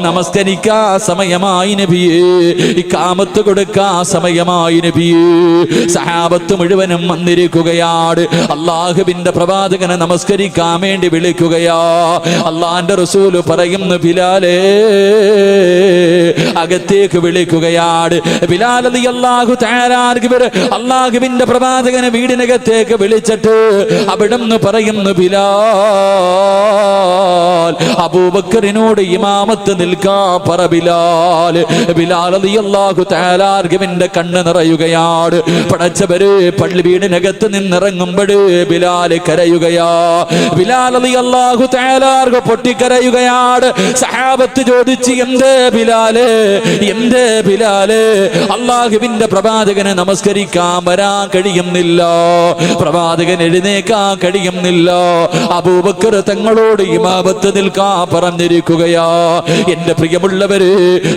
നമസ്കരിക്കാ സമയമായി നബിയേ, ഇഖാമത്ത് കൊടുക്കാ സമയമായി നബിയേ. സഹാബത്ത് മുഴുവനും വന്നിരിക്കുകയാണ്. അല്ലാഹുവിന്റെ പ്രവാചകനെ നമസ്കരിക്കാൻ വേണ്ടി വിളിക്കുകയാ. അല്ലാഹുവിന്റെ റസൂല് പറയുന്നു, ബിലാലേ, അകത്തേക്ക് വിളിക്കുകയാണ്. ബിലാൽ റളിയല്ലാഹു തആല അല്ലാഹുവിന്റെ പ്രവാചകനെ വീടിനകത്തേക്ക് വിളിച്ചിട്ട് അവിടുന്ന് പറയുന്നു, ബിലാൽ, അബൂബക്കറിനോട് ഇമാമത്ത് നിൽക്കാൻ പറ ബിലാൽ. ബിലാൽ റളിയല്ലാഹു തആല കണ്ണ് നിറയുകയാണ്. പടച്ചവര്, പള്ളി വീടിനകത്ത് നിന്നിറങ്ങുമ്പോഴ് ബിലാൽ കരയുകയാ. ബിലാൽ റളിയല്ലാഹു തആല പൊട്ടിക്കരയുകയാണ്. സഹാബത്ത് ചോദിച്ച്, എന്തേ ബിലാലേ, എന്തേ ബിലാലേ? അല്ലാഹുവിന്റെ പ്രവാചകനെ നമസ്കരിക്കാൻ വരാൻ കഴിയുന്നില്ല, പ്രവാചകൻ എഴുന്നേക്കാൻ കഴിയുന്നില്ല. അബൂബക്കർ തങ്ങളോട് ഇമാമത്ത് നിൽക്കാൻ പറഞ്ഞിരിക്കുകയാ. എന്റെ പ്രിയമുള്ളവര്,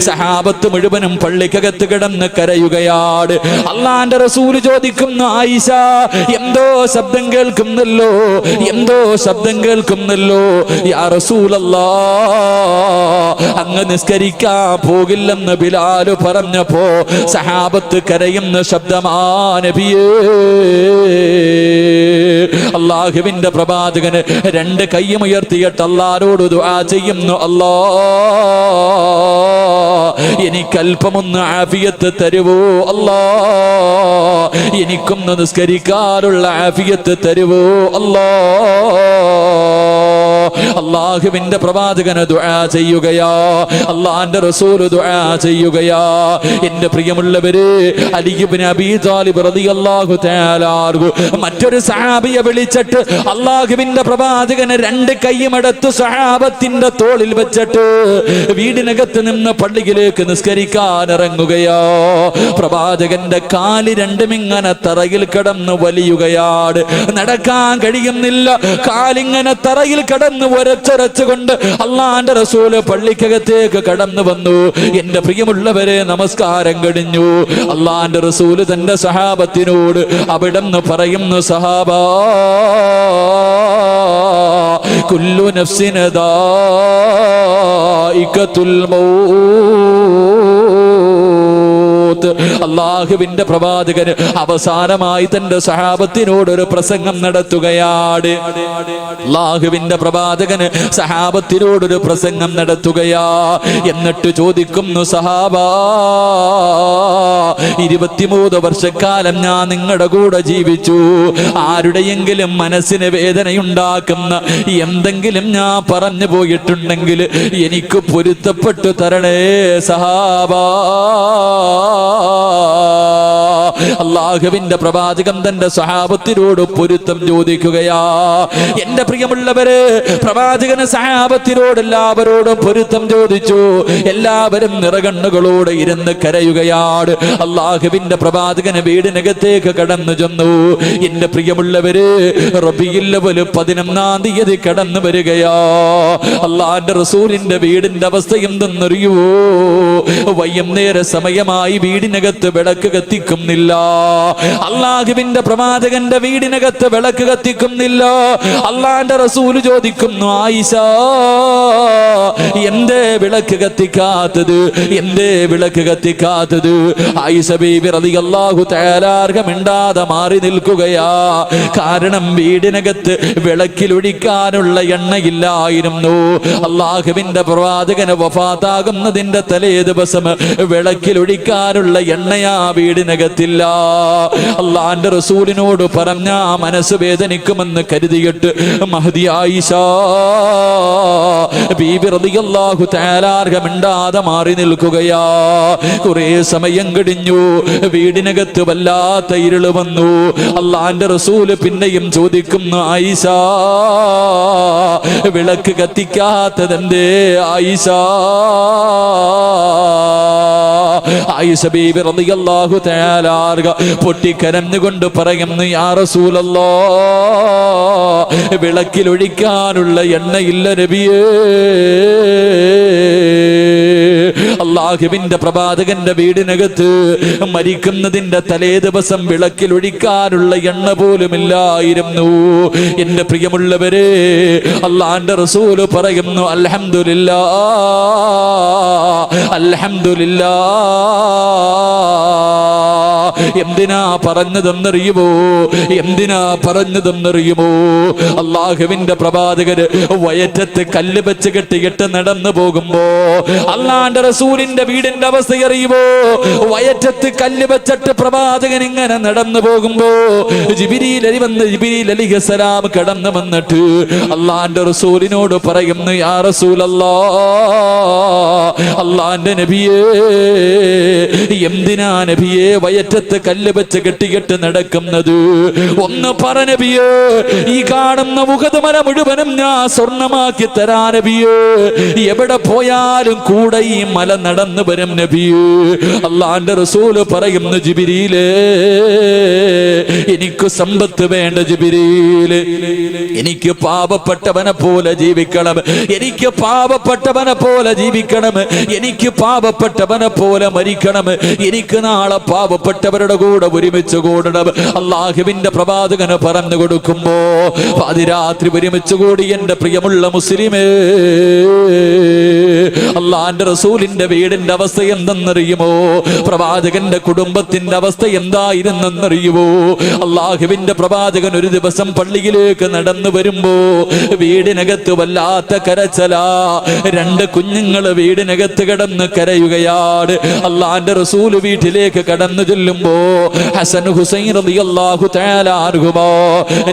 സഹാബത്ത് മുഴുവനും പള്ളിക്കകത്ത് കിടന്ന് കരയുകയാണ്. അല്ലാഹുവിന്റെ റസൂല് ചോദിക്കുന്നു, ആയിഷ, എന്തോ ശബ്ദം കേൾക്കുന്നല്ലോ, എന്തോ ശബ്ദം കേൾക്കുന്നല്ലോ. യാ റസൂലല്ലാഹ്, റസൂലല്ലാഹ്, അങ്ങ് നിസ്കരിക്കാൻ പോകില്ലെന്ന് ബിലാൽ പറഞ്ഞപ്പോ സഹാബത്ത് കരയുന്ന ശബ്ദമാ നബിയേ. അല്ലാഹുവിന്റെ പ്രവാചകന് രണ്ട് കൈയും ഉയർത്തിയിട്ട് അല്ലാഹുവോട് ദുആ ചെയ്യുന്നു, അല്ലാഹ് എനിക്ക് അല്പമൊന്ന് ആഫിയത്ത് തരുവോ, അല്ലാഹ് എനിക്കൊന്ന് നിസ്കരിക്കാനുള്ള ആഫിയത്ത് തരുവോ, അല്ലാഹുവിന്റെ പ്രവാചകന് ദുആ ചെയ്യുകയാ, അല്ലാഹുവിന്റെ റസൂൽ ദുആ ചെയ്യുകയാ. എന്റെ പ്രിയമുള്ളവരെ, അലി ഇബ്നു അബീ ത്വാലിബ് റളിയല്ലാഹു തആല അൻഹു മറ്റൊരു സഹാബിയെ വിളിച്ചിട്ട് അല്ലാഹുവിന്റെ പ്രവാചകന് രണ്ട് കൈയുമെടുത്ത് സഹാബത്തിന്റെ തോളിൽ വെച്ചിട്ട് വീടിനകത്ത് നിന്ന് പള്ളിയിലേക്ക് നിസ്കരിക്കാൻ ഇറങ്ങുകയോ. പ്രവാചകന്റെ കാല് രണ്ടും ഇങ്ങനെ തറയിൽ കിടന്ന് വലിയുകയാണ്, നടക്കാൻ കഴിയുന്നില്ല. കാലിങ്ങനെ തറയിൽ കിടന്ന് ഒരച്ചൊരച്ചുകൊണ്ട് അല്ലാഹുവിന്റെ റസൂല് പള്ളിക്കകത്തേക്ക് കടന്നു വന്നു. എന്റെ പ്രിയമുള്ളവരെ, നമസ്കാരം കഴിഞ്ഞു. അല്ലാഹുവിന്റെ റസൂല് തന്റെ സഹാബത്തിനോട് അവിടെന്ന് പറയുന്നു, സഹാബാ, കുല്ലു നഫ്സിൻ ദായിഖത്തുൽ മൗത്ത്. അല്ലാഹുവിന്റെ പ്രവാചകൻ അവസാനമായി തന്റെ സഹാബത്തിനോട് ഒരു പ്രസംഗം നടത്തുകയാണ്. അല്ലാഹുവിന്റെ പ്രവാചകന് സഹാബത്തിനോടൊരു പ്രസംഗം നടത്തുകയാ. എന്നിട്ട് ചോദിക്കുന്നു, സഹാബാ, 23 വർഷക്കാലം ഞാൻ നിങ്ങളുടെ കൂടെ ജീവിച്ചു. ആരുടെയെങ്കിലും മനസ്സിന് വേദനയുണ്ടാക്കുന്ന എന്തെങ്കിലും ഞാൻ പറഞ്ഞു പോയിട്ടുണ്ടെങ്കിൽ എനിക്ക് പൊരുത്തപ്പെട്ടു തരണേ സഹാബാ. അല്ലാഹുവിന്റെ പ്രവാചകൻ തന്റെ സഹാബത്തിനോട് പൊരുത്തം ചോദിക്കുകയാ. എന്റെ പ്രിയമുള്ളവരെ, പ്രവാചകന് സഹാബത്തിനോട് എല്ലാവരോടും പൊരുത്തം ചോദിച്ചു. എല്ലാവരും നിറകണ്ണുകളോട് ഇരുന്ന് കരയുകയാണ്. അല്ലാഹുവിന്റെ പ്രവാചകന് വീടിനകത്തേക്ക് കടന്നു ചെന്നു. എന്റെ പ്രിയമുള്ളവര്, റബീഉൽ അവ്വൽ 11-ാം തീയതി കടന്നു വരികയാ. അല്ലാഹുവിന്റെ റസൂലിന്റെ വീടിന്റെ അവസ്ഥ എന്തെന്നറിയുവോ? വൈകുന്നേര സമയമായി വീടിനകത്ത് വിളക്ക് കത്തിക്കുന്നില്ല. അല്ലാഹുവിന്റെ പ്രവാചകന്റെ വീടിനകത്ത് വിളക്ക് കത്തിക്കുന്നില്ല. അല്ലാഹുവിന്റെ റസൂല് ചോദിക്കുന്നു, ആയിഷ, എന്തേ വിളക്ക് കത്തിക്കാത്തത്, എന്തേ വിളക്ക് കത്തിക്കാത്തത്? ആയിഷ ബീബി റളിയല്ലാഹു തആല അൻഹ മിണ്ടാതെ മാറി നിൽക്കുകയാ. കാരണം വീടിനകത്ത് വിളക്കിലൊഴിക്കാനുള്ള എണ്ണയില്ലായിരുന്നു. അല്ലാഹുവിന്റെ പ്രവാചകന് വഫാത്താകുന്നതിന്റെ തലേ ദിവസം വിളക്കിലൊഴിക്കാനുള്ള എണ്ണയാ വീടിനകത്തില്ല. അല്ലാഹുവിന്റെ റസൂലിനോട് പറഞ്ഞ മനസ്സ് വേദനിക്കുമെന്ന് കരുതിയിട്ട് മഹദി ആയിഷ ബീബി റളിയല്ലാഹു തആല അൻഹ മിണ്ടാതെ മാറി നിൽക്കുകയാ. കുറേ സമയം കഴിഞ്ഞു. വീടിനകത്ത് വല്ലാത്ത ഇരുള് വന്നു. അല്ലാഹുവിന്റെ റസൂല് പിന്നെയും ചോദിക്കുന്നു, ആയിഷ, വിളക്ക് കത്തിക്കാത്തതെന്തേ ആയിഷ? ആയിഷ ബീബി റളിയല്ലാഹു തആല അൻഹ പൊട്ടിക്കരഞ്ഞുകൊണ്ട് പറയുന്നു, യാ റസൂലല്ലാഹ്, വിളക്കിലൊഴിക്കാനുള്ള എണ്ണയില്ല നബിയേ. അല്ലാഹുവിന്റെ പ്രവാചകന്റെ വീടിനകത്ത് മരിക്കുന്നതിന്റെ തലേ ദിവസം വിളക്കിലൊഴിക്കാനുള്ള എണ്ണ പോലുമില്ലായിരുന്നു. എന്റെ പ്രിയമുള്ളവരെ, അല്ലാഹുവിന്റെ റസൂല് പറയുന്നു, അൽഹംദുലില്ലാഹ്, അൽഹംദുലില്ലാഹ്. എന്തിനാ പറഞ്ഞതെന്നറിയുമോ? എന്തിനാ പറഞ്ഞതെന്നറിയുമോ? അല്ലാഹുവിന്റെ പ്രവാചകര് വയറ്റത്ത് കല്ല് വെച്ച് കെട്ടിയിട്ട് നടന്നു പോകുമ്പോ അല്ലാഹുവിന്റെ റസൂലിന്റെ വീടിന്റെ അവസ്ഥ അറിയുമോ? വയറ്റത്ത് കല്ല് വെച്ചിട്ട് പ്രവാചകൻ ഇങ്ങനെ നടന്നു പോകുമ്പോ ജിബ്രീൽ അലൈഹിസ്സലാം കടന്നു വന്നിട്ട് അല്ലാഹുവിന്റെ റസൂലിനോട് പറയുന്നു, യാ റസൂലല്ലാഹ്, അല്ലാഹുവിന്റെ നബിയേ, എന്തിനാ നബിയേ വയറ്റത്ത് കല്ല് വെച്ച് കെട്ടിക്കെട്ട് നടക്കുന്നത്? ഒന്ന് പറ നബിയേ. ഈ കാണുന്ന ഉഹദ് മല മുഴുവനും ഞാൻ സ്വർണമാക്കി തരാ നബിയേ. എവിടെ പോയാലും കൂടെ ഈ മല നടന്നു വരും നബിയേ. അല്ലാഹുവിന്റെ റസൂല് പറയുന്നു, ജിബ്രീലേ, എനിക്ക് സമ്പത്ത് വേണ്ട ജിബ്രീല്. എനിക്ക് പാപപ്പെട്ടവനെ പോലെ ജീവിക്കണം. എനിക്ക് പാപപ്പെട്ടവനെ പോലെ ജീവിക്കണം. എനിക്ക് പാപപ്പെട്ടവനെ പോലെ മരിക്കണം. എനിക്ക് നാളെ പാപപ്പെട്ട പാവപ്പെട്ടവരുടെ കൂടെ ഒരുമിച്ച് കൂടണം. അള്ളാഹുവിന്റെ പ്രവാചകന് പറഞ്ഞു കൊടുക്കുമ്പോ പാതിരാത്രി ഒരുമിച്ച് കൂടി എന്റെ പ്രിയമുള്ള മുസ്ലിമേ, അള്ളാന്റെ റസൂലിന്റെ വീടിന്റെ അവസ്ഥ എന്തെന്നറിയുമോ? പ്രവാചകന്റെ കുടുംബത്തിന്റെ അവസ്ഥ എന്തായിരുന്നെന്നറിയുമോ? അള്ളാഹുവിന്റെ പ്രവാചകൻ ഒരു ദിവസം പള്ളിയിലേക്ക് നടന്നു വരുമ്പോ വീടിനകത്ത് വല്ലാത്ത കരച്ചലാ. 2 കുഞ്ഞുങ്ങൾ വീടിനകത്ത് കിടന്ന് കരയുകയാണ്. അള്ളാന്റെ റസൂല് വീട്ടിലേക്ക് കടന്നു ചെല്ലുമ്പോ ഹസൻ ഹുസൈൻ റളിയല്ലാഹു തആല അൻഹുമാ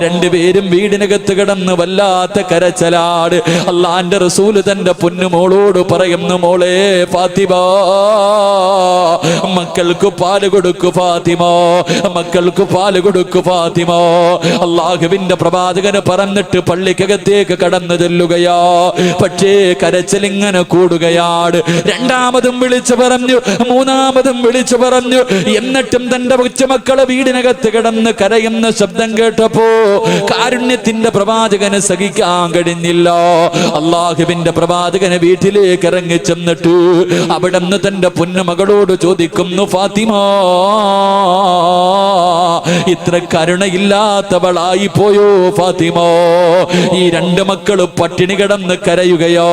2 പേരും വീടിനകത്ത് കിടന്ന് വല്ലാത്ത കരച്ചലാണ്. അള്ളാന്റെ റസൂല് തന്റെ പൊന്നുമോളോട് പറയുന്നു, മോളെ ഫാത്തിമ, മക്കൾക്ക് പാല് കൊടുക്കു ഫാത്തിമ, മക്കൾക്ക് പാല് കൊടുക്കു ഫാത്തിമ. അള്ളാഹുവിന്റെ പ്രവാചകന് പറഞ്ഞിട്ട് പള്ളിക്കകത്തേക്ക് കടന്നു ചെല്ലുകയാ. പക്ഷേ കരച്ചിലിങ്ങനെ കൂടുകയാണ്. 2ാമതും വിളിച്ചു പറഞ്ഞു, 3ാമതും വിളിച്ചു പറഞ്ഞു. എന്നിട്ടും തന്റെ കൊച്ചുമക്കളെ വീടിനകത്ത് കിടന്ന് കരയുന്ന ശബ്ദം കേട്ടപ്പോ കാരുണ്യത്തിന്റെ പ്രവാചകന് സഹിക്കാൻ കഴിഞ്ഞില്ല. അള്ളാഹുവിന്റെ പ്രവാചകന് വീട്ടിലേക്ക് ഇറങ്ങി ചെന്നിട്ട് അവിടെ നിന്ന് തന്റെ പൊന്നുമകളോട് ചോദിക്കുന്നു, ഫാത്തിമ, ഇത്ര കരുണയില്ലാത്തവളായി പോയോ ഫാത്തിമ? ഈ 2 മക്കള് പട്ടിണി കിടന്ന് കരയുകയോ?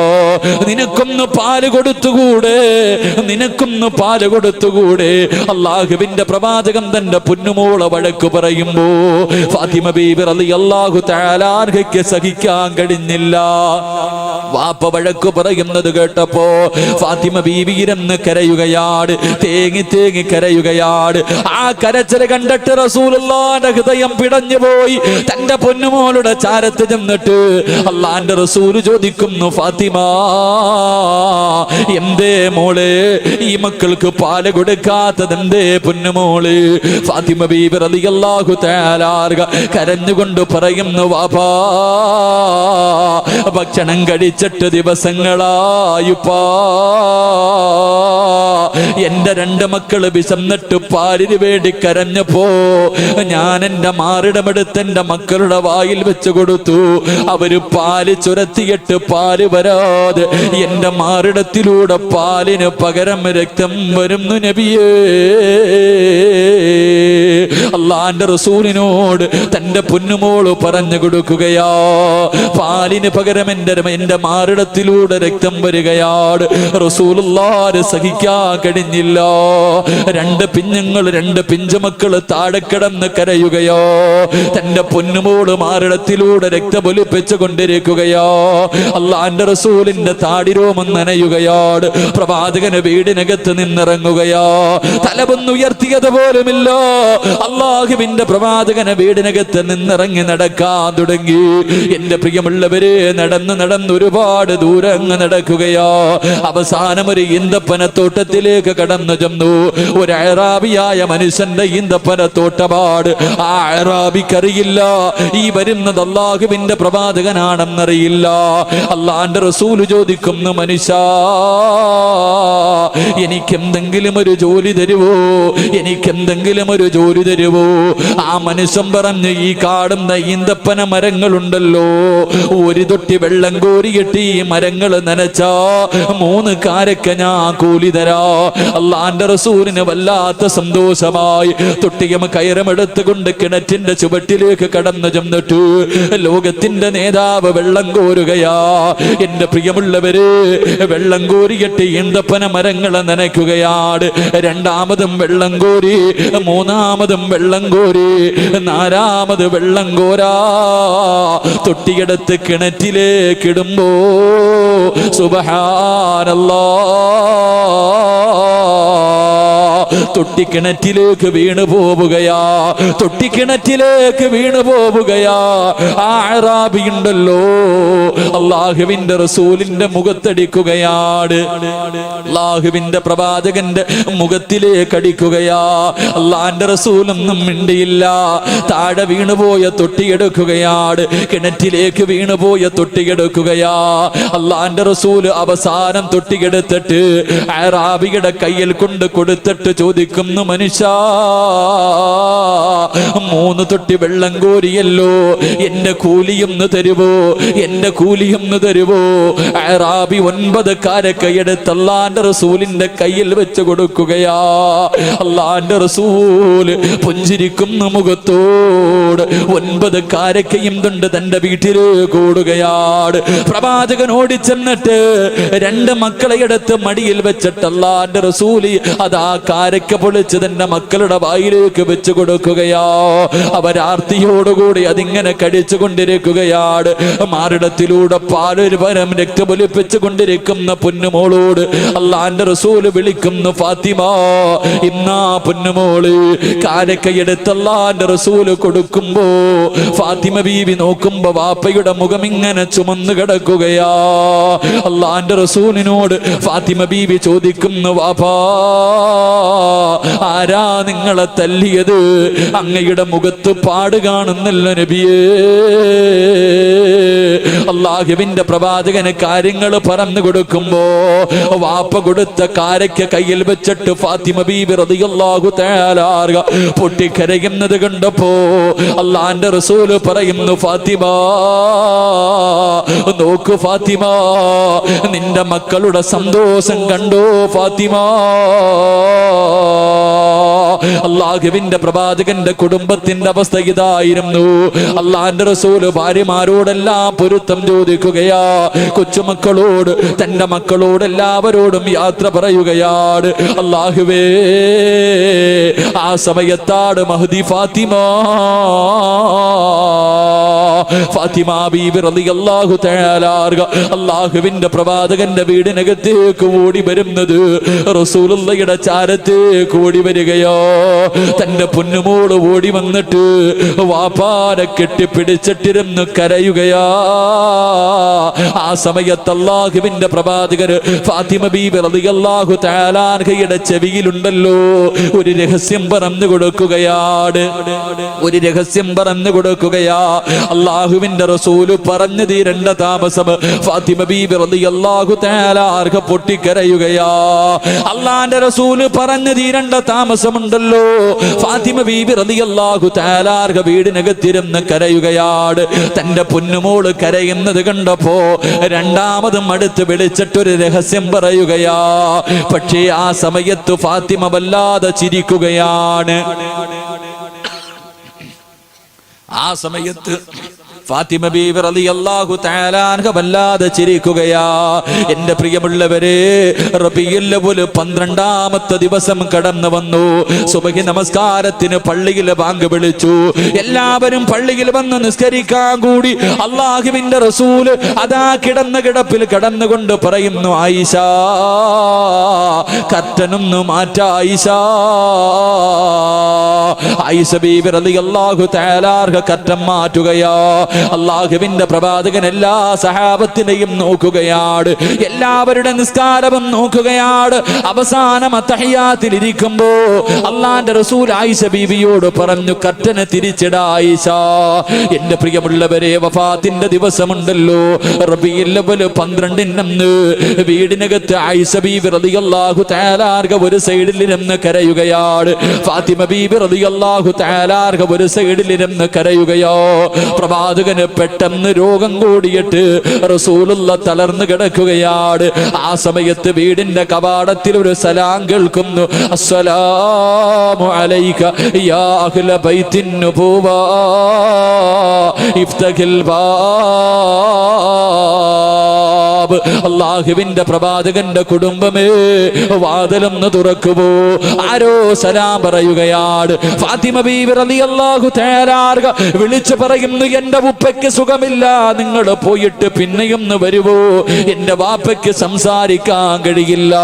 നിനക്കൊന്ന് പാല് കൊടുത്തുകൂടെ? നിനക്കൊന്ന് പാല് കൊടുത്തുകൂടെ? അള്ളാഹുവിന്റെ പ്രവാചകൻ തന്റെ പൊന്നുമോളെ വഴക്ക് പറയുമ്പോ ഫാത്തിമ ബീബി റളിയല്ലാഹു തആല അൻഹയ്ക്ക് സഹിക്കാൻ കഴിഞ്ഞില്ല. വാപ്പ വഴക്ക് പറയുന്നത് കേട്ടപ്പോ ഫാത്തിമ ബീബി ഇരുന്ന് കരയുകയാണ്, തേങ്ങി തേങ്ങി കരയുകയാണ്. ആ കരച്ചിൽ കണ്ടിട്ട് റസൂലുള്ളാഹിന്റെ ഹൃദയം പിടഞ്ഞു പോയി. തന്റെ പൊന്നുമോളുടെ ചാരത്ത് ചെന്നിട്ട് അള്ളാന്റെ റസൂല് ചോദിക്കുന്നു, ഫാത്തിമ, എന്തേ മോളെ ഈ മക്കൾക്ക് പാല് കൊടുക്കാത്തത്? എന്തേ പൊന്നുമോള്? ഫാത്തിമ ബീബി റളിയല്ലാഹു തആല കരഞ്ഞുകൊണ്ട് പറയുന്നു, വാപ്പാ, ഭക്ഷണം കഴിച്ചിട്ട് ദിവസങ്ങളായുപ്പാ. എന്റെ 2 മക്കള് വിശന്നിട്ട് പാലിന് വേണ്ടി കരഞ്ഞപ്പോ ഞാൻ എന്റെ മാറിടമെടുത്ത് എന്റെ മക്കളുടെ വായിൽ വെച്ച് കൊടുത്തു. അവര് പാല് ചുരത്തിയിട്ട് പാല് വരാതെ എന്റെ മാറിടത്തിലൂടെ പാലിന് പകരം രക്തം വരുന്നു നബിയേ. അള്ളാന്റെ റസൂലിനോട് തന്റെ പൊന്നുമോള് പറഞ്ഞു കൊടുക്കുകയാ, പാലിന് പകരം എന്റെ മാറിടത്തിലൂടെ രക്തം വരികയാണ്. റസൂലുള്ളാഹിന് സഹിക്കാൻ കഴിഞ്ഞില്ല. 2 പിഞ്ഞുങ്ങൾ, 2 പിഞ്ചുമക്കള് താഴെ കിടന്ന് കരയുകയോ. തന്റെ പൊന്നുമോള് മാറിടത്തിലൂടെ രക്തമൊലിപ്പിച്ചു കൊണ്ടിരിക്കുകയോ. അള്ളാന്റെ റസൂലിന്റെ താടിരോമം നനയുകയാണ്. പ്രവാചകന് വീടിനകത്ത് നിന്നിറങ്ങുകയോ. തലവൊന്നുയർത്തിയത് പോലുമില്ല. അള്ളാഹുവിന്റെ പ്രവാചകന് വീടിനകത്ത് നിന്നിറങ്ങി നടക്കാൻ തുടങ്ങി. എന്റെ പ്രിയമുള്ളവരെ, നടന്ന് നടന്ന് ഒരുപാട് ദൂരം അങ്ങ് നടക്കുകയോ. അവസാനം ഒരു ഈന്തപ്പനത്തോട്ടത്തിലേക്ക് കടന്നു ചെന്നു. ഒരു അഅറാബിയായ മനുഷ്യന്റെ ഈന്തപ്പനത്തോട്ടമാണ്. ആ അഅറാബിക്കറിയില്ല ഈ വരുന്നത് അള്ളാഹുവിന്റെ പ്രവാചകനാണെന്നറിയില്ല. അള്ളാന്റെ റസൂല് ചോദിക്കുന്നു, മനുഷ്യ, എനിക്കെന്തെങ്കിലും ഒരു ജോലി തരുവോ? എനിക്കെന്തെങ്കിലും ഒരു ജോലി തരുവോ? ആ മനുഷ്യൻ പറഞ്ഞു, ഈ കാടുന്ന ഈന്തപ്പന മരങ്ങളുണ്ടല്ലോ, ഒരു തൊട്ടി വെള്ളം കോരിയിട്ട് ഈ മരങ്ങൾ നനച്ചാ 3 കാരക്ക ഞാൻ കൂലി തരാ. അള്ളാന്റെ റസൂലിന് വല്ലാത്ത സന്തോഷമായി. തൊട്ടിയം കയറമെടുത്തുകൊണ്ട് കിണറ്റിന്റെ ചുവട്ടിലേക്ക് കടന്നു ചെന്നിട്ട് ലോകത്തിന്റെ നേതാവ് വെള്ളം കോരുകയാ. എന്റെ പ്രിയമുള്ളവര്, വെള്ളം കോരിയിട്ട് ഈന്തപ്പന മരങ്ങളെ നനയ്ക്കുകയാണ്. 2ാമതും വെള്ളം കോരി, 3ാമതും വെള്ളം കോരി, 4ാമത് വെള്ളം കോരാ. തൊട്ടിയെടുത്ത് കിണറ്റിലേക്ക് ഇടുമ്പോ സുബ്ഹാനല്ലാഹ്, തൊട്ടിക്കിണറ്റിലേക്ക് വീണു പോവുകയാ. തൊട്ടിക്കിണറ്റിലേക്ക് വീണു പോവുകയാ. ആ അഅറാബി ഉണ്ടല്ലോ, അള്ളാഹുവിന്റെ റസൂലിന്റെ മുഖത്തടിക്കുകയാണ്. അള്ളാഹുവിന്റെ പ്രവാചകന്റെ മുഖത്തിലേക്ക് അടിക്കുകയാ. അള്ളാന്റെ റസൂലൊന്നും മിണ്ടിയില്ല. താഴെ വീണുപോയ തൊട്ടിയെടുക്കുകയാണ്. കിണറ്റിലേക്ക് വീണുപോയ തൊട്ടിയെടുക്കുകയാ. അള്ളാന്റെ റസൂല് അവസാനം തൊട്ടിയെടുത്തിട്ട് അഅറാബിയുടെ കയ്യിൽ കൊണ്ട് കൊടുത്തിട്ട് ചോദിക്കും, ചോദിക്കുന്നു, മനുഷ്യ 3 തൊട്ടി വെള്ളം കോരിയല്ലോ, എന്റെ കൂലിയൊന്ന് തരുവോ, എന്റെ കൂലിയൊന്ന് തരുവോ? അറാബി 9 കാരക്കയെടുത്ത് അല്ലാഹുവിന്റെ റസൂലിന്റെ കയ്യിൽ വെച്ച് കൊടുക്കുകയാ. അല്ലാഹുവിന്റെ റസൂല് പുഞ്ചിരിക്കുന്ന മുഖത്തോട് 9 കാരക്കയും കൊണ്ട് തന്റെ വീട്ടിലേക്ക് ഓടുകയാണ്. പ്രവാചകൻ ഓടിച്ചെന്നിട്ട് 2 മക്കളെ എടുത്ത് മടിയിൽ വെച്ചിട്ട് അല്ലാഹുവിന്റെ റസൂല് അതാ കാരക്ക പൊളിച്ച് തന്റെ മക്കളുടെ വായിലേക്ക് വെച്ച് കൊടുക്കുകയാ. അവരാർത്തിയോടുകൂടി അതിങ്ങനെ കടിച്ചു കൊണ്ടിരിക്കുകയാണ്. മാറിടത്തിലൂടെ പാലൊരു പരം രക്തമൊലിപ്പിച്ചു കൊണ്ടിരിക്കുന്ന പൊന്നുമോളോട് അല്ലാഹുവിന്റെ റസൂല് വിളിക്കുന്നു, ഫാത്തിമ. ഇന്നാ പൊന്നുമോള് കാരക്കയെടുത്ത് അല്ലാഹുവിന്റെ റസൂല് കൊടുക്കുമ്പോ ഫാത്തിമ ബീവി നോക്കുമ്പോ വാപ്പയുടെ മുഖം ഇങ്ങനെ ചുമന്നു കിടക്കുകയാ. അല്ലാഹുവിന്റെ റസൂലിനോട് ഫാത്തിമ ബീവി ചോദിക്കുന്നു, വാപ്പാ, ആരാ നിങ്ങളെ തല്ലിയത്? അങ്ങയുടെ മുഖത്ത് പാട് കാണുന്നില്ല നബിയേ. അല്ലാഹുവിന്റെ പ്രവാചകന് കാര്യങ്ങൾ പറഞ്ഞു കൊടുക്കുമ്പോ വാപ്പ കൊടുത്ത കാരക്ക കയ്യിൽ വെച്ചിട്ട് ഫാത്തിമ ബീബി റളിയല്ലാഹു തആല പൊട്ടിക്കരയുന്നത് കണ്ടപ്പോ അല്ലാഹുവിന്റെ റസൂല് പറയുന്നു, ഫാത്തിമ, നോക്കൂ ഫാത്തിമ, നിന്റെ മക്കളുടെ സന്തോഷം കണ്ടോ ഫാത്തിമ? അല്ലാഹുവിന്റെ പ്രവാചകന്റെ കുടുംബത്തിന്റെ അവസ്ഥ ഇതായിരുന്നു. അല്ലാഹുവിന്റെ റസൂല് ഭാര്യമാരോടെല്ലാം പൊരുത്തം ചോദിക്കുകയാ. കൊച്ചുമക്കളോട്, തന്റെ മക്കളോട് എല്ലാവരോടും യാത്ര പറയുകയാണ്. അല്ലാഹുവേ, ആ സമയത്താണ് മഹ്ദി ഫാത്തിമ ബീബി റളിയല്ലാഹു തആല അല്ലാഹുവിന്റെ പ്രവാചകന്റെ വീടിനകത്തേക്ക് ഓടി വരുന്നത്. റസൂലുള്ളാഹിയുടെ ചാരത്തേക്ക് ഓടി വരികയോ. തന്റെ പൊന്നുമോള് ഓടി വന്നിട്ട് വാപ്പാനെ കെട്ടിപ്പിടിച്ചിട്ടിരുന്ന് കരയുകയാ. ആ സമയത്ത് അല്ലാഹുവിന്റെ പ്രവാചകർ ഫാത്തിമ ബീബി റളിയല്ലാഹു തആല അൻഹയുടെ ചെവിയിലുണ്ടല്ലോ ഒരു രഹസ്യം പറഞ്ഞു കൊടുക്കുകയാണ്. ഒരു രഹസ്യം പറഞ്ഞു കൊടുക്കുകയാ. അല്ലാഹുവിന്റെ റസൂല് പറഞ്ഞു തീരേണ്ട താമസം ഫാത്തിമ ബീബി റളിയല്ലാഹു തആല അൻഹ പൊട്ടിക്കരയുകയാ. അല്ലാഹുവിന്റെ റസൂല് പറഞ്ഞു തീരേണ്ട താമസമുണ്ടല്ലോ. ഫാത്തിമ ബീബി റളിയല്ലാഹു തആല അൻഹ വീടിനകത്തിരുന്ന് കരയുകയാണ്. തന്റെ പൊന്നുമോള് കരയുന്നത് കണ്ടപ്പോ രണ്ടാമതും അടുത്ത് വിളിച്ചിട്ടൊരു രഹസ്യം പറയുകയാ. പക്ഷേ ആ സമയത്ത് ഫാത്തിമ വല്ലാതെ ചിരിക്കുകയാണ്. ആ സമയത്ത് ഫാത്തിമ ബീവി റളിയല്ലാഹു തആല അൻഹ വല്ലാതെ ചിരിക്കുകയാ. എന്റെ പ്രിയമുള്ളവരെ, റബീഉൽ അവ്വൽ 12ാമത്തെ ദിവസം കടന്നു വന്നു. സുബ്ഹി നമസ്കാരത്തിന് പള്ളിയിൽ ബാങ്ക് വിളിച്ചു. എല്ലാവരും പള്ളിയിൽ വന്ന് നിസ്കരിക്കാൻ കൂടി. അല്ലാഹുവിന്റെ റസൂല് അതാ കിടന്ന കിടപ്പിൽ കടന്നുകൊണ്ട് പറയുന്നു, ആയിഷ, കർട്ടനൊന്നു മാറ്റാ ആയിഷ. ആയിഷ ബീവി റളിയല്ലാഹു തആല അൻഹ കർട്ടൻ മാറ്റുകയാ. അല്ലാഹുവിന്റെ പ്രവാചകൻ എല്ലാ സഹാബത്തിനെയും നോക്കുകയാണ്. എല്ലാവരുടെ നിസ്കാരവും നോക്കുകയാണ്. അവസാനം തഹിയ്യാത്തിൽ ഇരിക്കുമ്പോ അല്ലാഹുവിന്റെ റസൂൽ ആയിഷ ബീവിയോട് പറഞ്ഞു, കർട്ടനെ തിരിച്ചിടാ ആയിഷ. എന്റെ പ്രിയമുള്ളവരെ, വഫാത്തിന്റെ ദിവസമുണ്ടല്ലോ, റബീഉൽ അവ്വൽ 12 വീടിനകത്ത് ആയിഷ ബീവി റളിയല്ലാഹു തആല അൻഹ ഒരു സൈഡിൽ ഇരുന്ന് കരയുകയാണ്. ഫാത്തിമ ബീവി റളിയല്ലാഹു തആല അൻഹ ഒരു സൈഡിൽ ഇരുന്ന് കരയുകയോ. പ്രവാചകൻ പെട്ടെന്ന് രോഗം കൂടിയിട്ട് റസൂലുള്ള തളർന്നു കിടക്കുകയാണ്. ആ സമയത്ത് വീടിന്റെ കവാടത്തിൽ ഒരു സലാം കേൾക്കുന്നു. അസ്സലാമു അലൈക യാ അഹ്ല ബൈത്തിൻ നുബുവ ഇഫ്തഹിൽ ബാബ്. അല്ലാഹുവിന്റെ പ്രവാചകന്റെ കുടുംബമേ, വാതിലൊന്ന് തുറക്കുവോ. ആരോ സലാം പറയുകയാണ്. ഫാത്തിമ ബീവി റളിയല്ലാഹു തആല അൻഹ വിളിച്ചു പറയുന്നു, എന്റെ ഉപ്പയ്ക്ക് സുഖമില്ല, നിങ്ങൾ പോയിട്ട് പിന്നെയൊന്ന് വരുവോ? എന്റെ വാപ്പയ്ക്ക് സംസാരിക്കാൻ കഴിയില്ല.